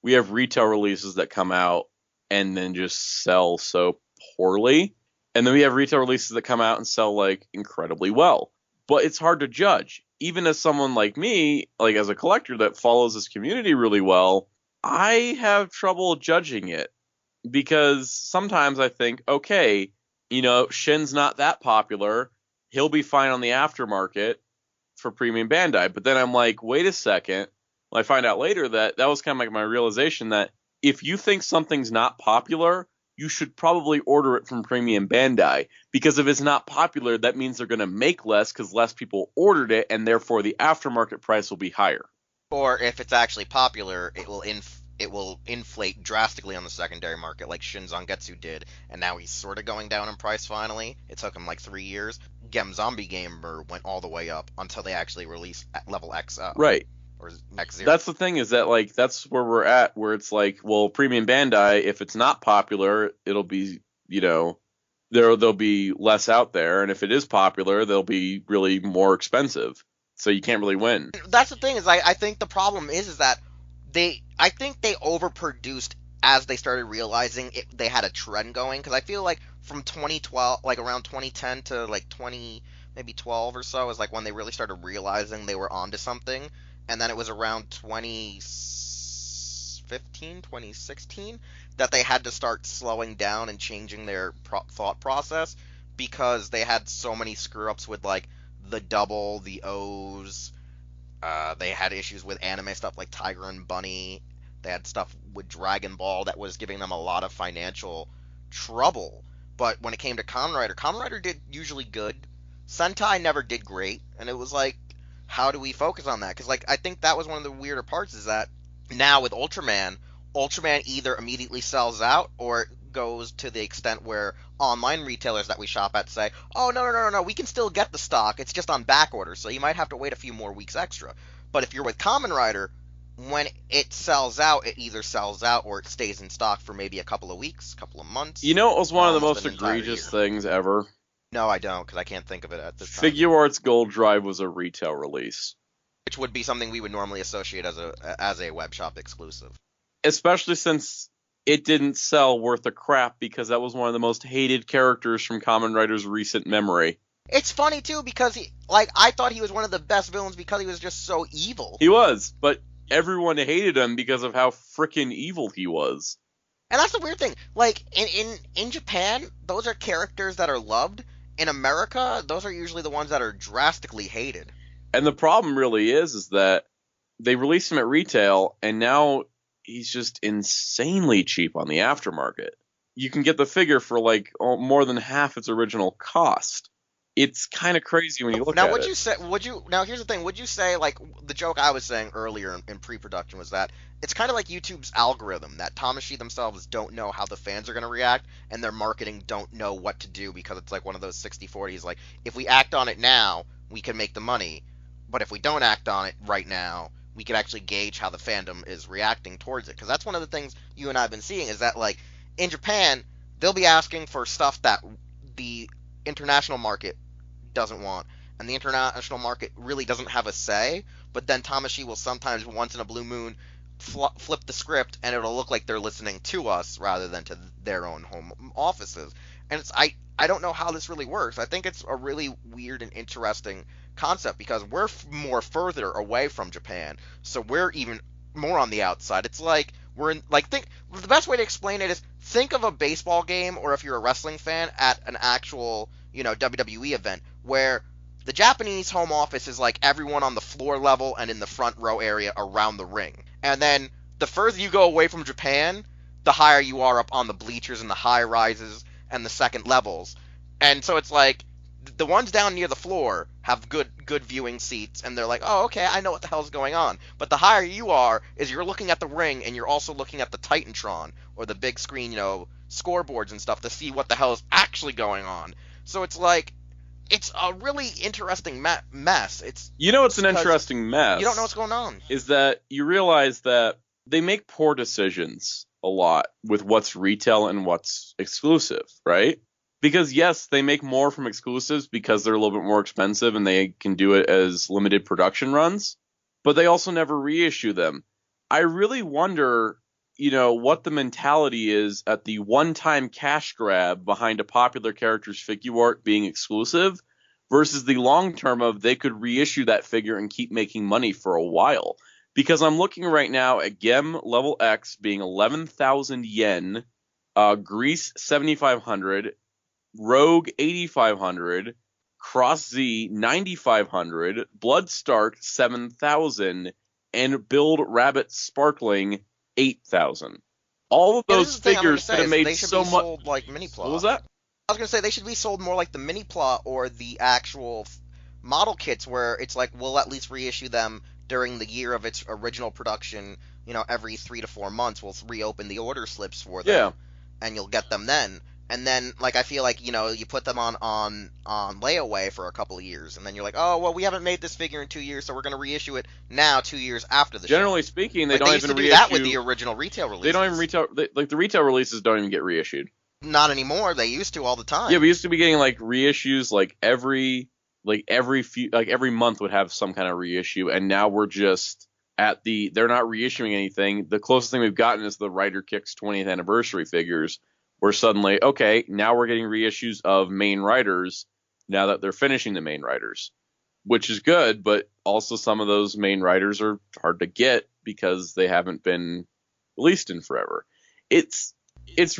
we have retail releases that come out and then just sell so poorly. And then we have retail releases that come out and sell like incredibly well. But it's hard to judge. Even as someone like me, like as a collector that follows this community really well, I have trouble judging it, because sometimes I think, okay, Shin's not that popular. He'll be fine on the aftermarket for Premium Bandai. But then I'm like, wait a second. Well, I find out later that was kind of like my realization that if you think something's not popular, you should probably order it from Premium Bandai. Because if it's not popular, that means they're going to make less because less people ordered it, and therefore the aftermarket price will be higher. Or if it's actually popular, it will inflate drastically on the secondary market, like Shin Zangetsu did, and now he's sort of going down in price finally. It took him like 3 years. Gem Zombie Gamer went all the way up until they actually released level X up. Right. Or X0. That's the thing, is that like that's where we're at, where it's like, well, Premium Bandai, if it's not popular, it'll be, there'll be less out there, and if it is popular, they'll be really more expensive. So you can't really win. That's the thing, is I think the problem is that I think they overproduced as they started realizing they had a trend going, because I feel like from 2012, like around 2010 to like 2012 or so is like when they really started realizing they were onto something. And then it was around 2015, 2016 that they had to start slowing down and changing their thought process, because they had so many screw-ups with like the double, the O's. They had issues with anime stuff like Tiger and Bunny. They had stuff with Dragon Ball that was giving them a lot of financial trouble. But when it came to Kamen Rider did usually good. Sentai never did great, and it was like, how do we focus on that? Because like I think that was one of the weirder parts, is that now with Ultraman either immediately sells out, or it goes to the extent where online retailers that we shop at say, oh, no, we can still get the stock, it's just on back order, so you might have to wait a few more weeks extra. But if you're with Kamen Rider, when it sells out, it either sells out or it stays in stock for maybe a couple of weeks, couple of months. It was one of the most egregious things ever? No, I don't, because I can't think of it at this time. Figuarts Gold Drive was a retail release, which would be something we would normally associate as a web shop exclusive. Especially since it didn't sell worth a crap, because that was one of the most hated characters from Kamen Rider's recent memory. It's funny too, because I thought he was one of the best villains because he was just so evil. He was, but everyone hated him because of how frickin' evil he was. And that's the weird thing. Like in Japan, those are characters that are loved. In America, those are usually the ones that are drastically hated. And the problem really is that they released him at retail, and now he's just insanely cheap on the aftermarket. You can get the figure for like more than half its original cost. it's kind of crazy when you look Now, at would it. you say? Would you now? Here's the thing. Would you say like the joke I was saying earlier in pre-production was that it's kind of like YouTube's algorithm that Tamashii themselves don't know how the fans are going to react, and their marketing don't know what to do because it's like one of those 60/40s. Like if we act on it now, we can make the money, but if we don't act on it right now, we can actually gauge how the fandom is reacting towards it. Because that's one of the things you and I have been seeing is that like in Japan, they'll be asking for stuff that the international market doesn't want, and the international market really doesn't have a say. But then Tamashii will sometimes, once in a blue moon, flip the script, and it'll look like they're listening to us rather than to their own home offices. And I don't know how this really works. I think it's a really weird and interesting concept because we're more further away from Japan, so we're even more on the outside. It's like we're in like think the best way to explain it is think of a baseball game, or if you're a wrestling fan, at an actual WWE event where the Japanese home office is like everyone on the floor level and in the front row area around the ring. And then the further you go away from Japan, the higher you are up on the bleachers and the high rises and the second levels. And so it's like the ones down near the floor have good viewing seats, and they're like, oh, okay, I know what the hell's going on. But the higher you are is you're looking at the ring, and you're also looking at the Titantron or the big screen, scoreboards and stuff to see what the hell is actually going on. So it's like it's a really interesting mess. It's It's an interesting mess. You don't know what's going on. Is that you realize that they make poor decisions a lot with what's retail and what's exclusive, right? Because yes, they make more from exclusives because they're a little bit more expensive and they can do it as limited production runs, but they also never reissue them. I really wonder, what the mentality is at the one-time cash grab behind a popular character's figure art being exclusive versus the long term of they could reissue that figure and keep making money for a while. Because I'm looking right now at Gem Level X being 11,000 yen, Grease 7,500, Rogue 8,500, Cross Z 9,500, Bloodstark 7,000, and Build Rabbit Sparkling 8,000. All of those figures could have made so much. Sold like mini plot. What was that? I was gonna say they should be sold more like the mini plot or the actual model kits, where it's like we'll at least reissue them during the year of its original production. Every 3 to 4 months we'll reopen the order slips for them, and you'll get them then. And then, like, I feel like, you put them on layaway for a couple of years, and then you're like, oh, well, we haven't made this figure in 2 years, so we're going to reissue it now 2 years after the Generally show. speaking, they don't they even used to reissue. do that with the original retail releases. They don't even retail, the retail releases don't even get reissued. Not anymore. They used to all the time. Yeah, we used to be getting, like, reissues, every month would have some kind of reissue, and now we're just they're not reissuing anything. The closest thing we've gotten is the Rider Kicks 20th anniversary figures, where suddenly, okay, now we're getting reissues of main riders now that they're finishing the main riders, which is good, but also some of those main riders are hard to get because they haven't been released in forever. It's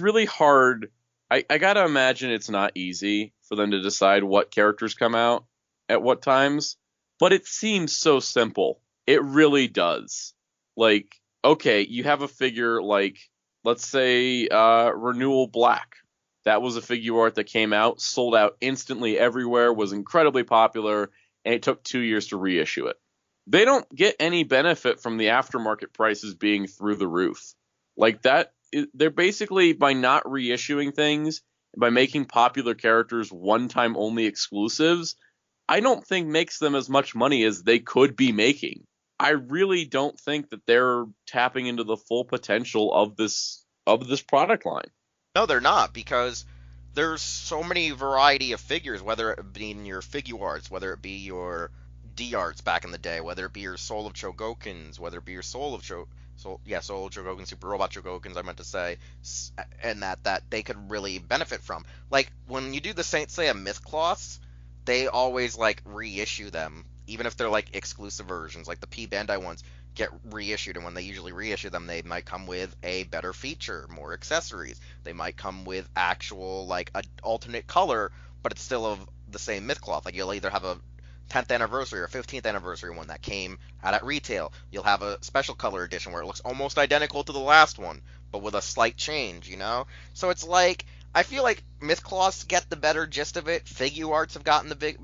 really hard. I gotta imagine it's not easy for them to decide what characters come out at what times, but it seems so simple. It really does. Like, okay, you have a figure like, let's say, Renewal Black. That was a figure art that came out, sold out instantly everywhere, was incredibly popular, and it took 2 years to reissue it. They don't get any benefit from the aftermarket prices being through the roof. Like that, they're basically, by not reissuing things, by making popular characters one-time only exclusives, I don't think makes them as much money as they could be making. I really don't think that they're tapping into the full potential of this product line. No, they're not, because there's so many variety of figures, whether it be in your figure arts, whether it be your D arts back in the day, whether it be your Soul of Chogokins, whether it be your Soul of Chogokin, Super Robot Chogokins, I meant to say, and that they could really benefit from. Like, when you do the Saint Seiya myth cloths, they always, like, reissue them, even if they're, like, exclusive versions, like the P Bandai ones get reissued, and when they usually reissue them, they might come with a better feature, more accessories. They might come with actual, like, an alternate color, but it's still of the same myth cloth. Like, you'll either have a 10th anniversary or 15th anniversary one that came out at retail. You'll have a special color edition where it looks almost identical to the last one, but with a slight change, So it's like, I feel like Mythcloths get the better gist of it. Figuarts have gotten the big,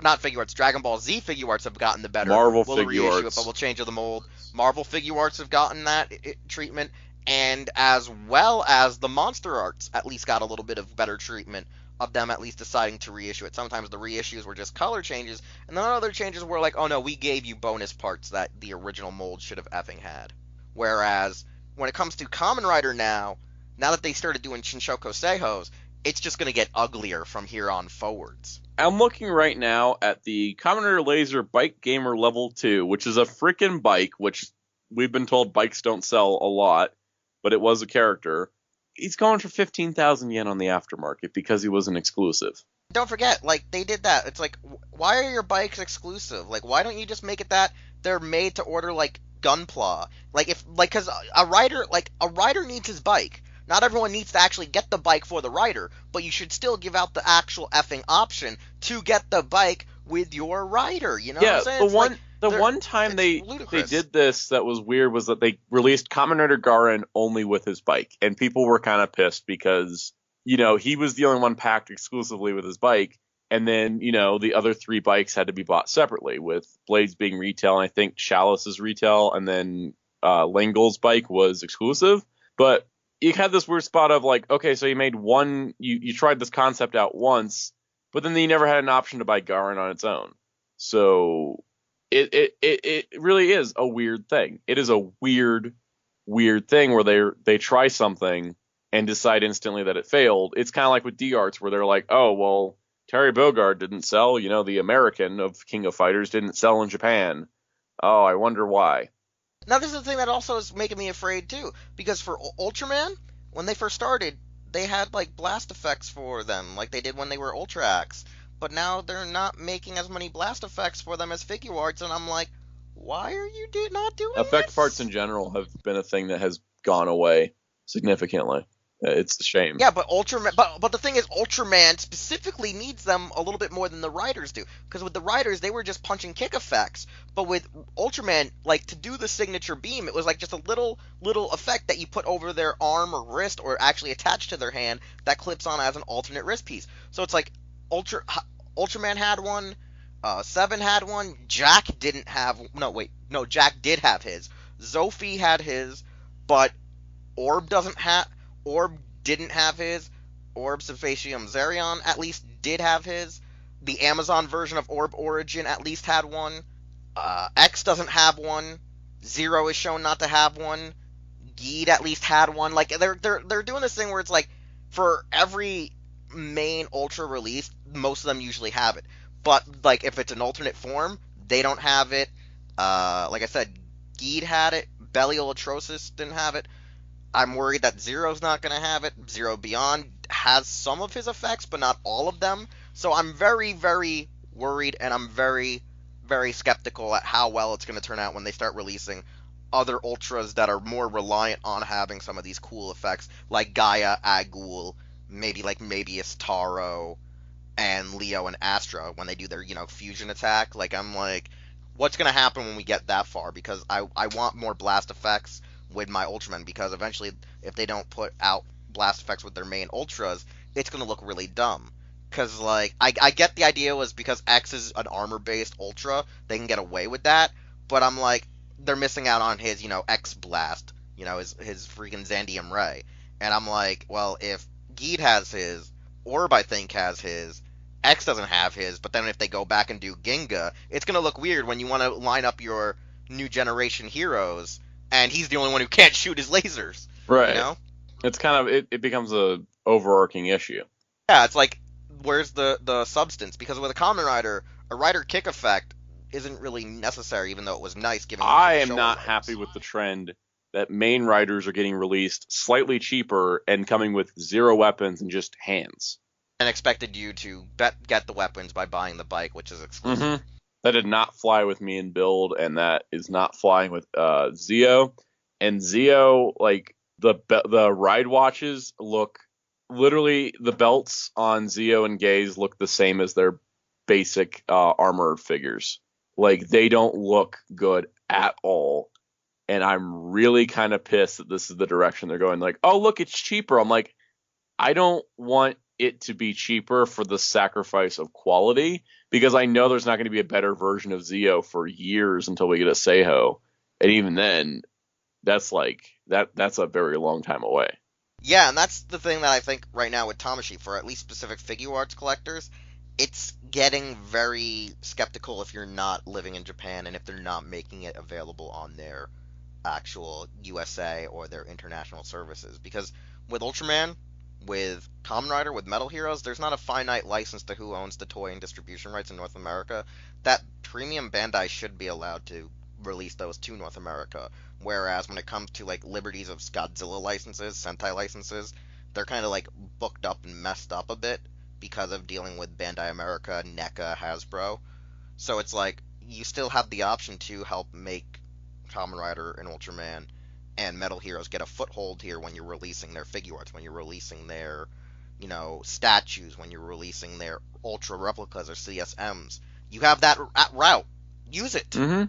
not Figuarts, Dragon Ball Z Figuarts have gotten the better. Marvel We'll reissue it, Figuarts. but we'll change the mold. Marvel Figuarts have gotten that treatment, and as well as the Monster Arts at least got a little bit of better treatment of them at least deciding to reissue it. Sometimes the reissues were just color changes, and then other changes were like, oh no, we gave you bonus parts that the original mold should have effing had. Whereas when it comes to Kamen Rider now that they started doing Shinshoku Seihos, it's just going to get uglier from here on forwards. I'm looking right now at the Kamen Rider Laser Bike Gamer Level 2, which is a freaking bike, which we've been told bikes don't sell a lot, but it was a character. He's going for 15,000 yen on the aftermarket because he was an exclusive. Don't forget, like, they did that. It's like, why are your bikes exclusive? Like, why don't you just make it that they're made to order, like, Gunpla? Because a rider needs his bike. Not everyone needs to actually get the bike for the rider, but you should still give out the actual effing option to get the bike with your rider. You know what I'm saying? The one time they did this that was weird was that they released Kamen Rider Garen only with his bike, and people were kind of pissed because, you know, he was the only one packed exclusively with his bike, and then, you know, the other 3 bikes had to be bought separately, with Blades being retail, and I think Chalice's retail, and then Langle's bike was exclusive. But you had this weird spot of like, okay, so you made one, you tried this concept out once, but then you never had an option to buy Garen on its own. So it really is a weird thing. It is a weird thing where they try something and decide instantly that it failed. It's kind of like with D-Arts where they're like, oh, well, Terry Bogard didn't sell, you know, the American of King of Fighters didn't sell in Japan. Oh, I wonder why. Now, this is the thing that also is making me afraid, too, because for Ultraman, when they first started, they had, like, blast effects for them, like they did when they were Ultra Acts, but now they're not making as many blast effects for them as Figuarts, and I'm like, why are you not doing Effect parts this? in general have been a thing that has gone away significantly. It's a shame. Yeah, but Ultraman, but the thing is, Ultraman specifically needs them a little bit more than the Riders do. Because with the Riders, they were just punch and kick effects. But with Ultraman, like, to do the signature beam, it was like just a little effect that you put over their arm or wrist, or actually attached to their hand, that clips on as an alternate wrist piece. So it's like, Ultraman had one, Seven had one, Jack didn't have, Jack did have his. Zophie had his, but Orb didn't have his. Orb Subfacium Zerion at least did have his. The Amazon version of Orb Origin at least had one. X doesn't have one. Zero is shown not to have one. Geed at least had one. Like, they're doing this thing where it's like, for every main Ultra release, most of them usually have it. But, like, if it's an alternate form, they don't have it. Like I said, Geed had it. Belial Atrocis didn't have it. I'm worried that Zero's not going to have it. Zero Beyond has some of his effects, but not all of them. So I'm very, very worried, and I'm very, very skeptical at how well it's going to turn out when they start releasing other Ultras that are more reliant on having some of these cool effects, like Gaia, Agul, maybe like Mabius Taro, and Leo and Astra when they do their, fusion attack. Like, I'm like, what's going to happen when we get that far? Because I want more blast effects with my Ultraman, because eventually, if they don't put out blast effects with their main Ultras, it's going to look really dumb. Because, like, I get the idea was because X is an armor-based Ultra, they can get away with that, but I'm like, they're missing out on his, X Blast, his freaking Zandium Ray. And I'm like, well, if Geed has his, Orb, I think, has his, X doesn't have his, but then if they go back and do Ginga, it's going to look weird when you want to line up your new generation heroes, and he's the only one who can't shoot his lasers. Right. It's kind of, it becomes a overarching issue. Yeah, it's like, where's the substance? Because with a Kamen Rider, a rider kick effect isn't really necessary, even though it was nice giving. I am not happy with the trend that main riders are getting released slightly cheaper and coming with zero weapons and just hands. And expected you to get the weapons by buying the bike, which is exclusive. Mm-hmm. That did not fly with me in build, and that is not flying with Zeo. And Zeo, like, the ride watches look, literally, the belts on Zeo and Gaze look the same as their basic armored figures. Like, they don't look good at all. And I'm really kind of pissed that this is the direction they're going. Like, oh, look, it's cheaper. I'm like, I don't want it to be cheaper for the sacrifice of quality, because I know there's not going to be a better version of Zeo for years until we get a Seiho. And even then, that's that's a very long time away. Yeah, and that's the thing that I think right now with Tamashii, for at least specific figure arts collectors, it's getting very skeptical if you're not living in Japan and if they're not making it available on their actual USA or their international services. Because with Ultraman, with Kamen Rider, with Metal Heroes, there's not a finite license to who owns the toy and distribution rights in North America. That premium Bandai should be allowed to release those to North America. Whereas when it comes to like liberties of Godzilla licenses, Sentai licenses, they're kind of like booked up and messed up a bit because of dealing with Bandai America, NECA, Hasbro. So it's like you still have the option to help make Kamen Rider and Ultraman and Metal Heroes get a foothold here when you're releasing their figure arts, when you're releasing their, statues, when you're releasing their Ultra replicas or CSMs. You have that route. Use it. Mm-hmm.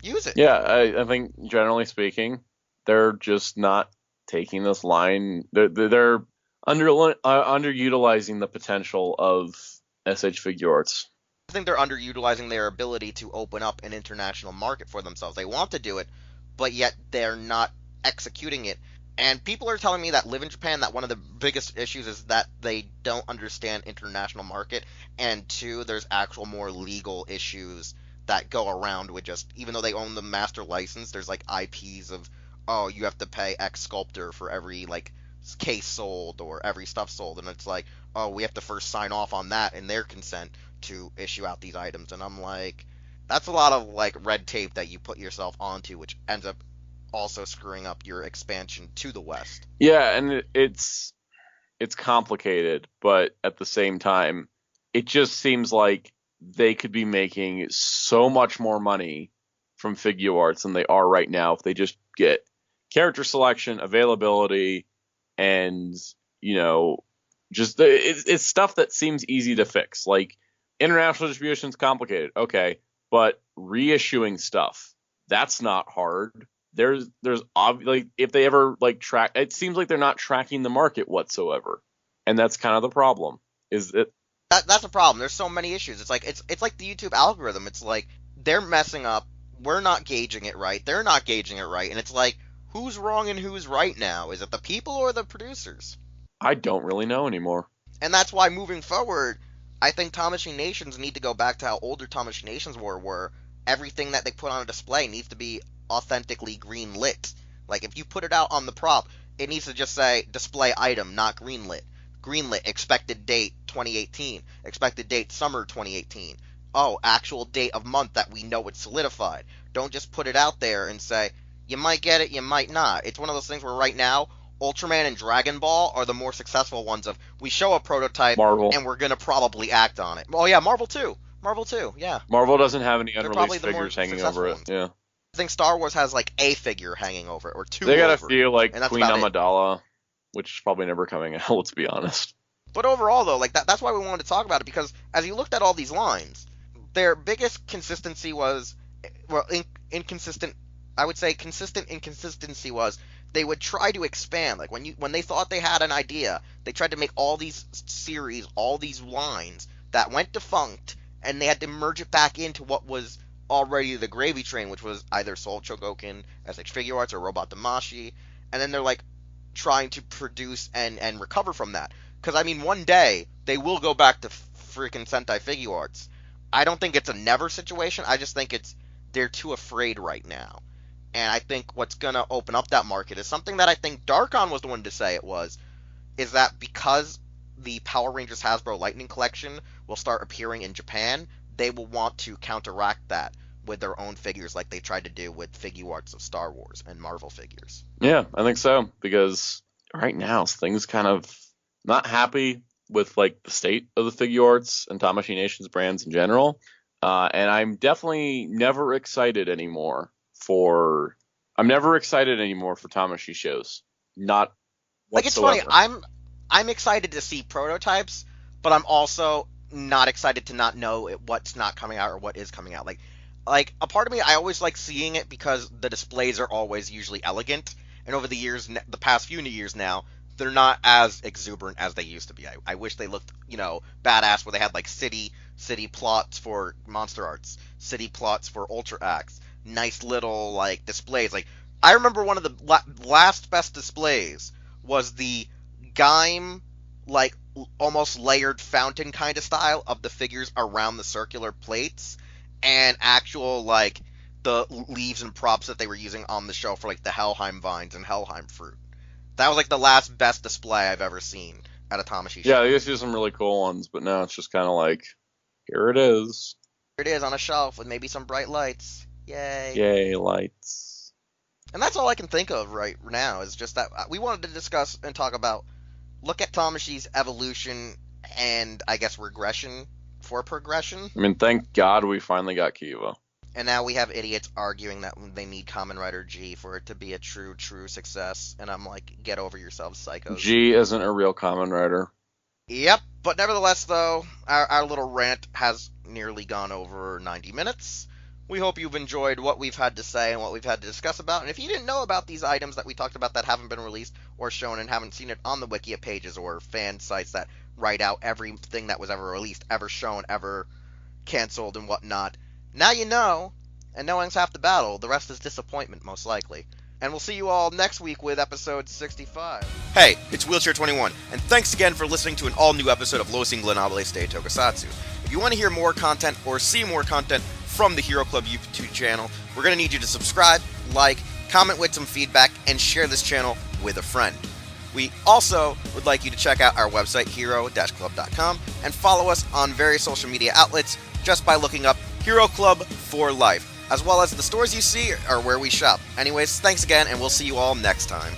Use it. Yeah, I think generally speaking, they're just not taking this line. They're underutilizing the potential of S.H.Figuarts. I think they're underutilizing their ability to open up an international market for themselves. They want to do it, but yet they're not executing it. And people are telling me that live in Japan that one of the biggest issues is that they don't understand international market, and two, there's actual more legal issues that go around with just, even though they own the master license, there's like IPs of, oh, you have to pay X sculptor for every like case sold or every stuff sold, and it's like, oh, we have to first sign off on that and their consent to issue out these items. And I'm like, that's a lot of like red tape that you put yourself onto, which ends up also screwing up your expansion to the West. Yeah, and it's complicated, but at the same time, it just seems like they could be making so much more money from figure arts than they are right now if they just get character selection, availability, and just it's stuff that seems easy to fix. Like international distribution is complicated, okay, but reissuing stuff, that's not hard. There's like if they ever like track, it seems like they're not tracking the market whatsoever, and that's kind of the problem. Is it? That's a problem. There's so many issues. It's like the YouTube algorithm. It's like they're messing up. We're not gauging it right. They're not gauging it right, and it's like, who's wrong and who's right now? Is it the people or the producers? I don't really know anymore. And that's why moving forward, I think Tamashii Nations need to go back to how older Tamashii Nations were everything that they put on a display needs to be authentically green lit. Like if you put it out on the prop, it needs to just say display item, not green lit. Greenlit, expected date 2018, expected date summer 2018. Oh, actual date of month that we know it's solidified. Don't just put it out there and say, you might get it, you might not. It's one of those things where right now, Ultraman and Dragon Ball are the more successful ones of, we show a prototype, Marvel. And we're going to probably act on it. Oh yeah, Marvel too, yeah. Marvel doesn't have any unreleased figures hanging over it, yeah. I think Star Wars has like a figure hanging over it, or two. They got over a few, like Queen Amidala. Which is probably never coming out, let's be honest. But overall, though, like that's why we wanted to talk about it, because as you looked at all these lines, their biggest consistency was, well, inconsistent. I would say consistent inconsistency was they would try to expand. Like when they thought they had an idea, they tried to make all these series, all these lines that went defunct, and they had to merge it back into what was already the gravy train, which was either Soul Chogokin, S.H.Figuarts, or Robot Damashii, and then they're like trying to produce and recover from that. Because, I mean, one day, they will go back to freaking Sentai Figuarts. I don't think it's a never situation. I just think they're too afraid right now. And I think what's going to open up that market is something that I think Darkon was the one to say it was, is that because the Power Rangers Hasbro Lightning Collection will start appearing in Japan, they will want to counteract that with their own figures like they tried to do with Figuarts of Star Wars and Marvel figures. Yeah, I think so, because right now things kind of not happy with like the state of the Figuarts and Tamashii Nations brands in general, and I'm definitely never excited anymore for Tamashii shows. Not whatsoever. Like, it's funny, I'm excited to see prototypes, but I'm also not excited to not know what's not coming out or what is coming out. Like a part of me, I always like seeing it because the displays are always usually elegant, and over the years, the past few years now, they're not as exuberant as they used to be. I wish they looked, badass, where they had like city plots for MonsterArts, city plots for Ultra Acts, nice little like displays. Like I remember one of the last best displays was the Gaim, like almost layered fountain kind of style of the figures around the circular plates, and actual like the leaves and props that they were using on the show for like the Helheim vines and Helheim fruit. That was like the last best display I've ever seen at a Tamashii show. Yeah, they used to do some really cool ones, but now it's just kind of like, here it is. Here it is on a shelf with maybe some bright lights. Yay. Yay, lights. And that's all I can think of right now, is just that we wanted to discuss and talk about, look at Tamashii's evolution and, I guess, regression for progression. I mean, thank God we finally got Kiva. And now we have idiots arguing that they need Kamen Rider G for it to be a true success. And I'm like, get over yourselves, psychos. G isn't a real Kamen Rider. Yep, but nevertheless, though, our little rant has nearly gone over 90 minutes. We hope you've enjoyed what we've had to say and what we've had to discuss about. And if you didn't know about these items that we talked about that haven't been released or shown and haven't seen it on the Wikia pages or fan sites that write out everything that was ever released, ever shown, ever canceled and whatnot, now you know, and knowing's half the battle. The rest is disappointment, most likely. And we'll see you all next week with episode 65. Hey, it's Wheelchair21, and thanks again for listening to an all-new episode of Los Ingobernables de Tokusatsu. If you want to hear more content or see more content from the Hero Club YouTube channel, we're going to need you to subscribe, like, comment with some feedback, and share this channel with a friend. We also would like you to check out our website, hero-club.com, and follow us on various social media outlets just by looking up Hero Club for Life, as well as the stores you see are where we shop. Anyways, thanks again, and we'll see you all next time.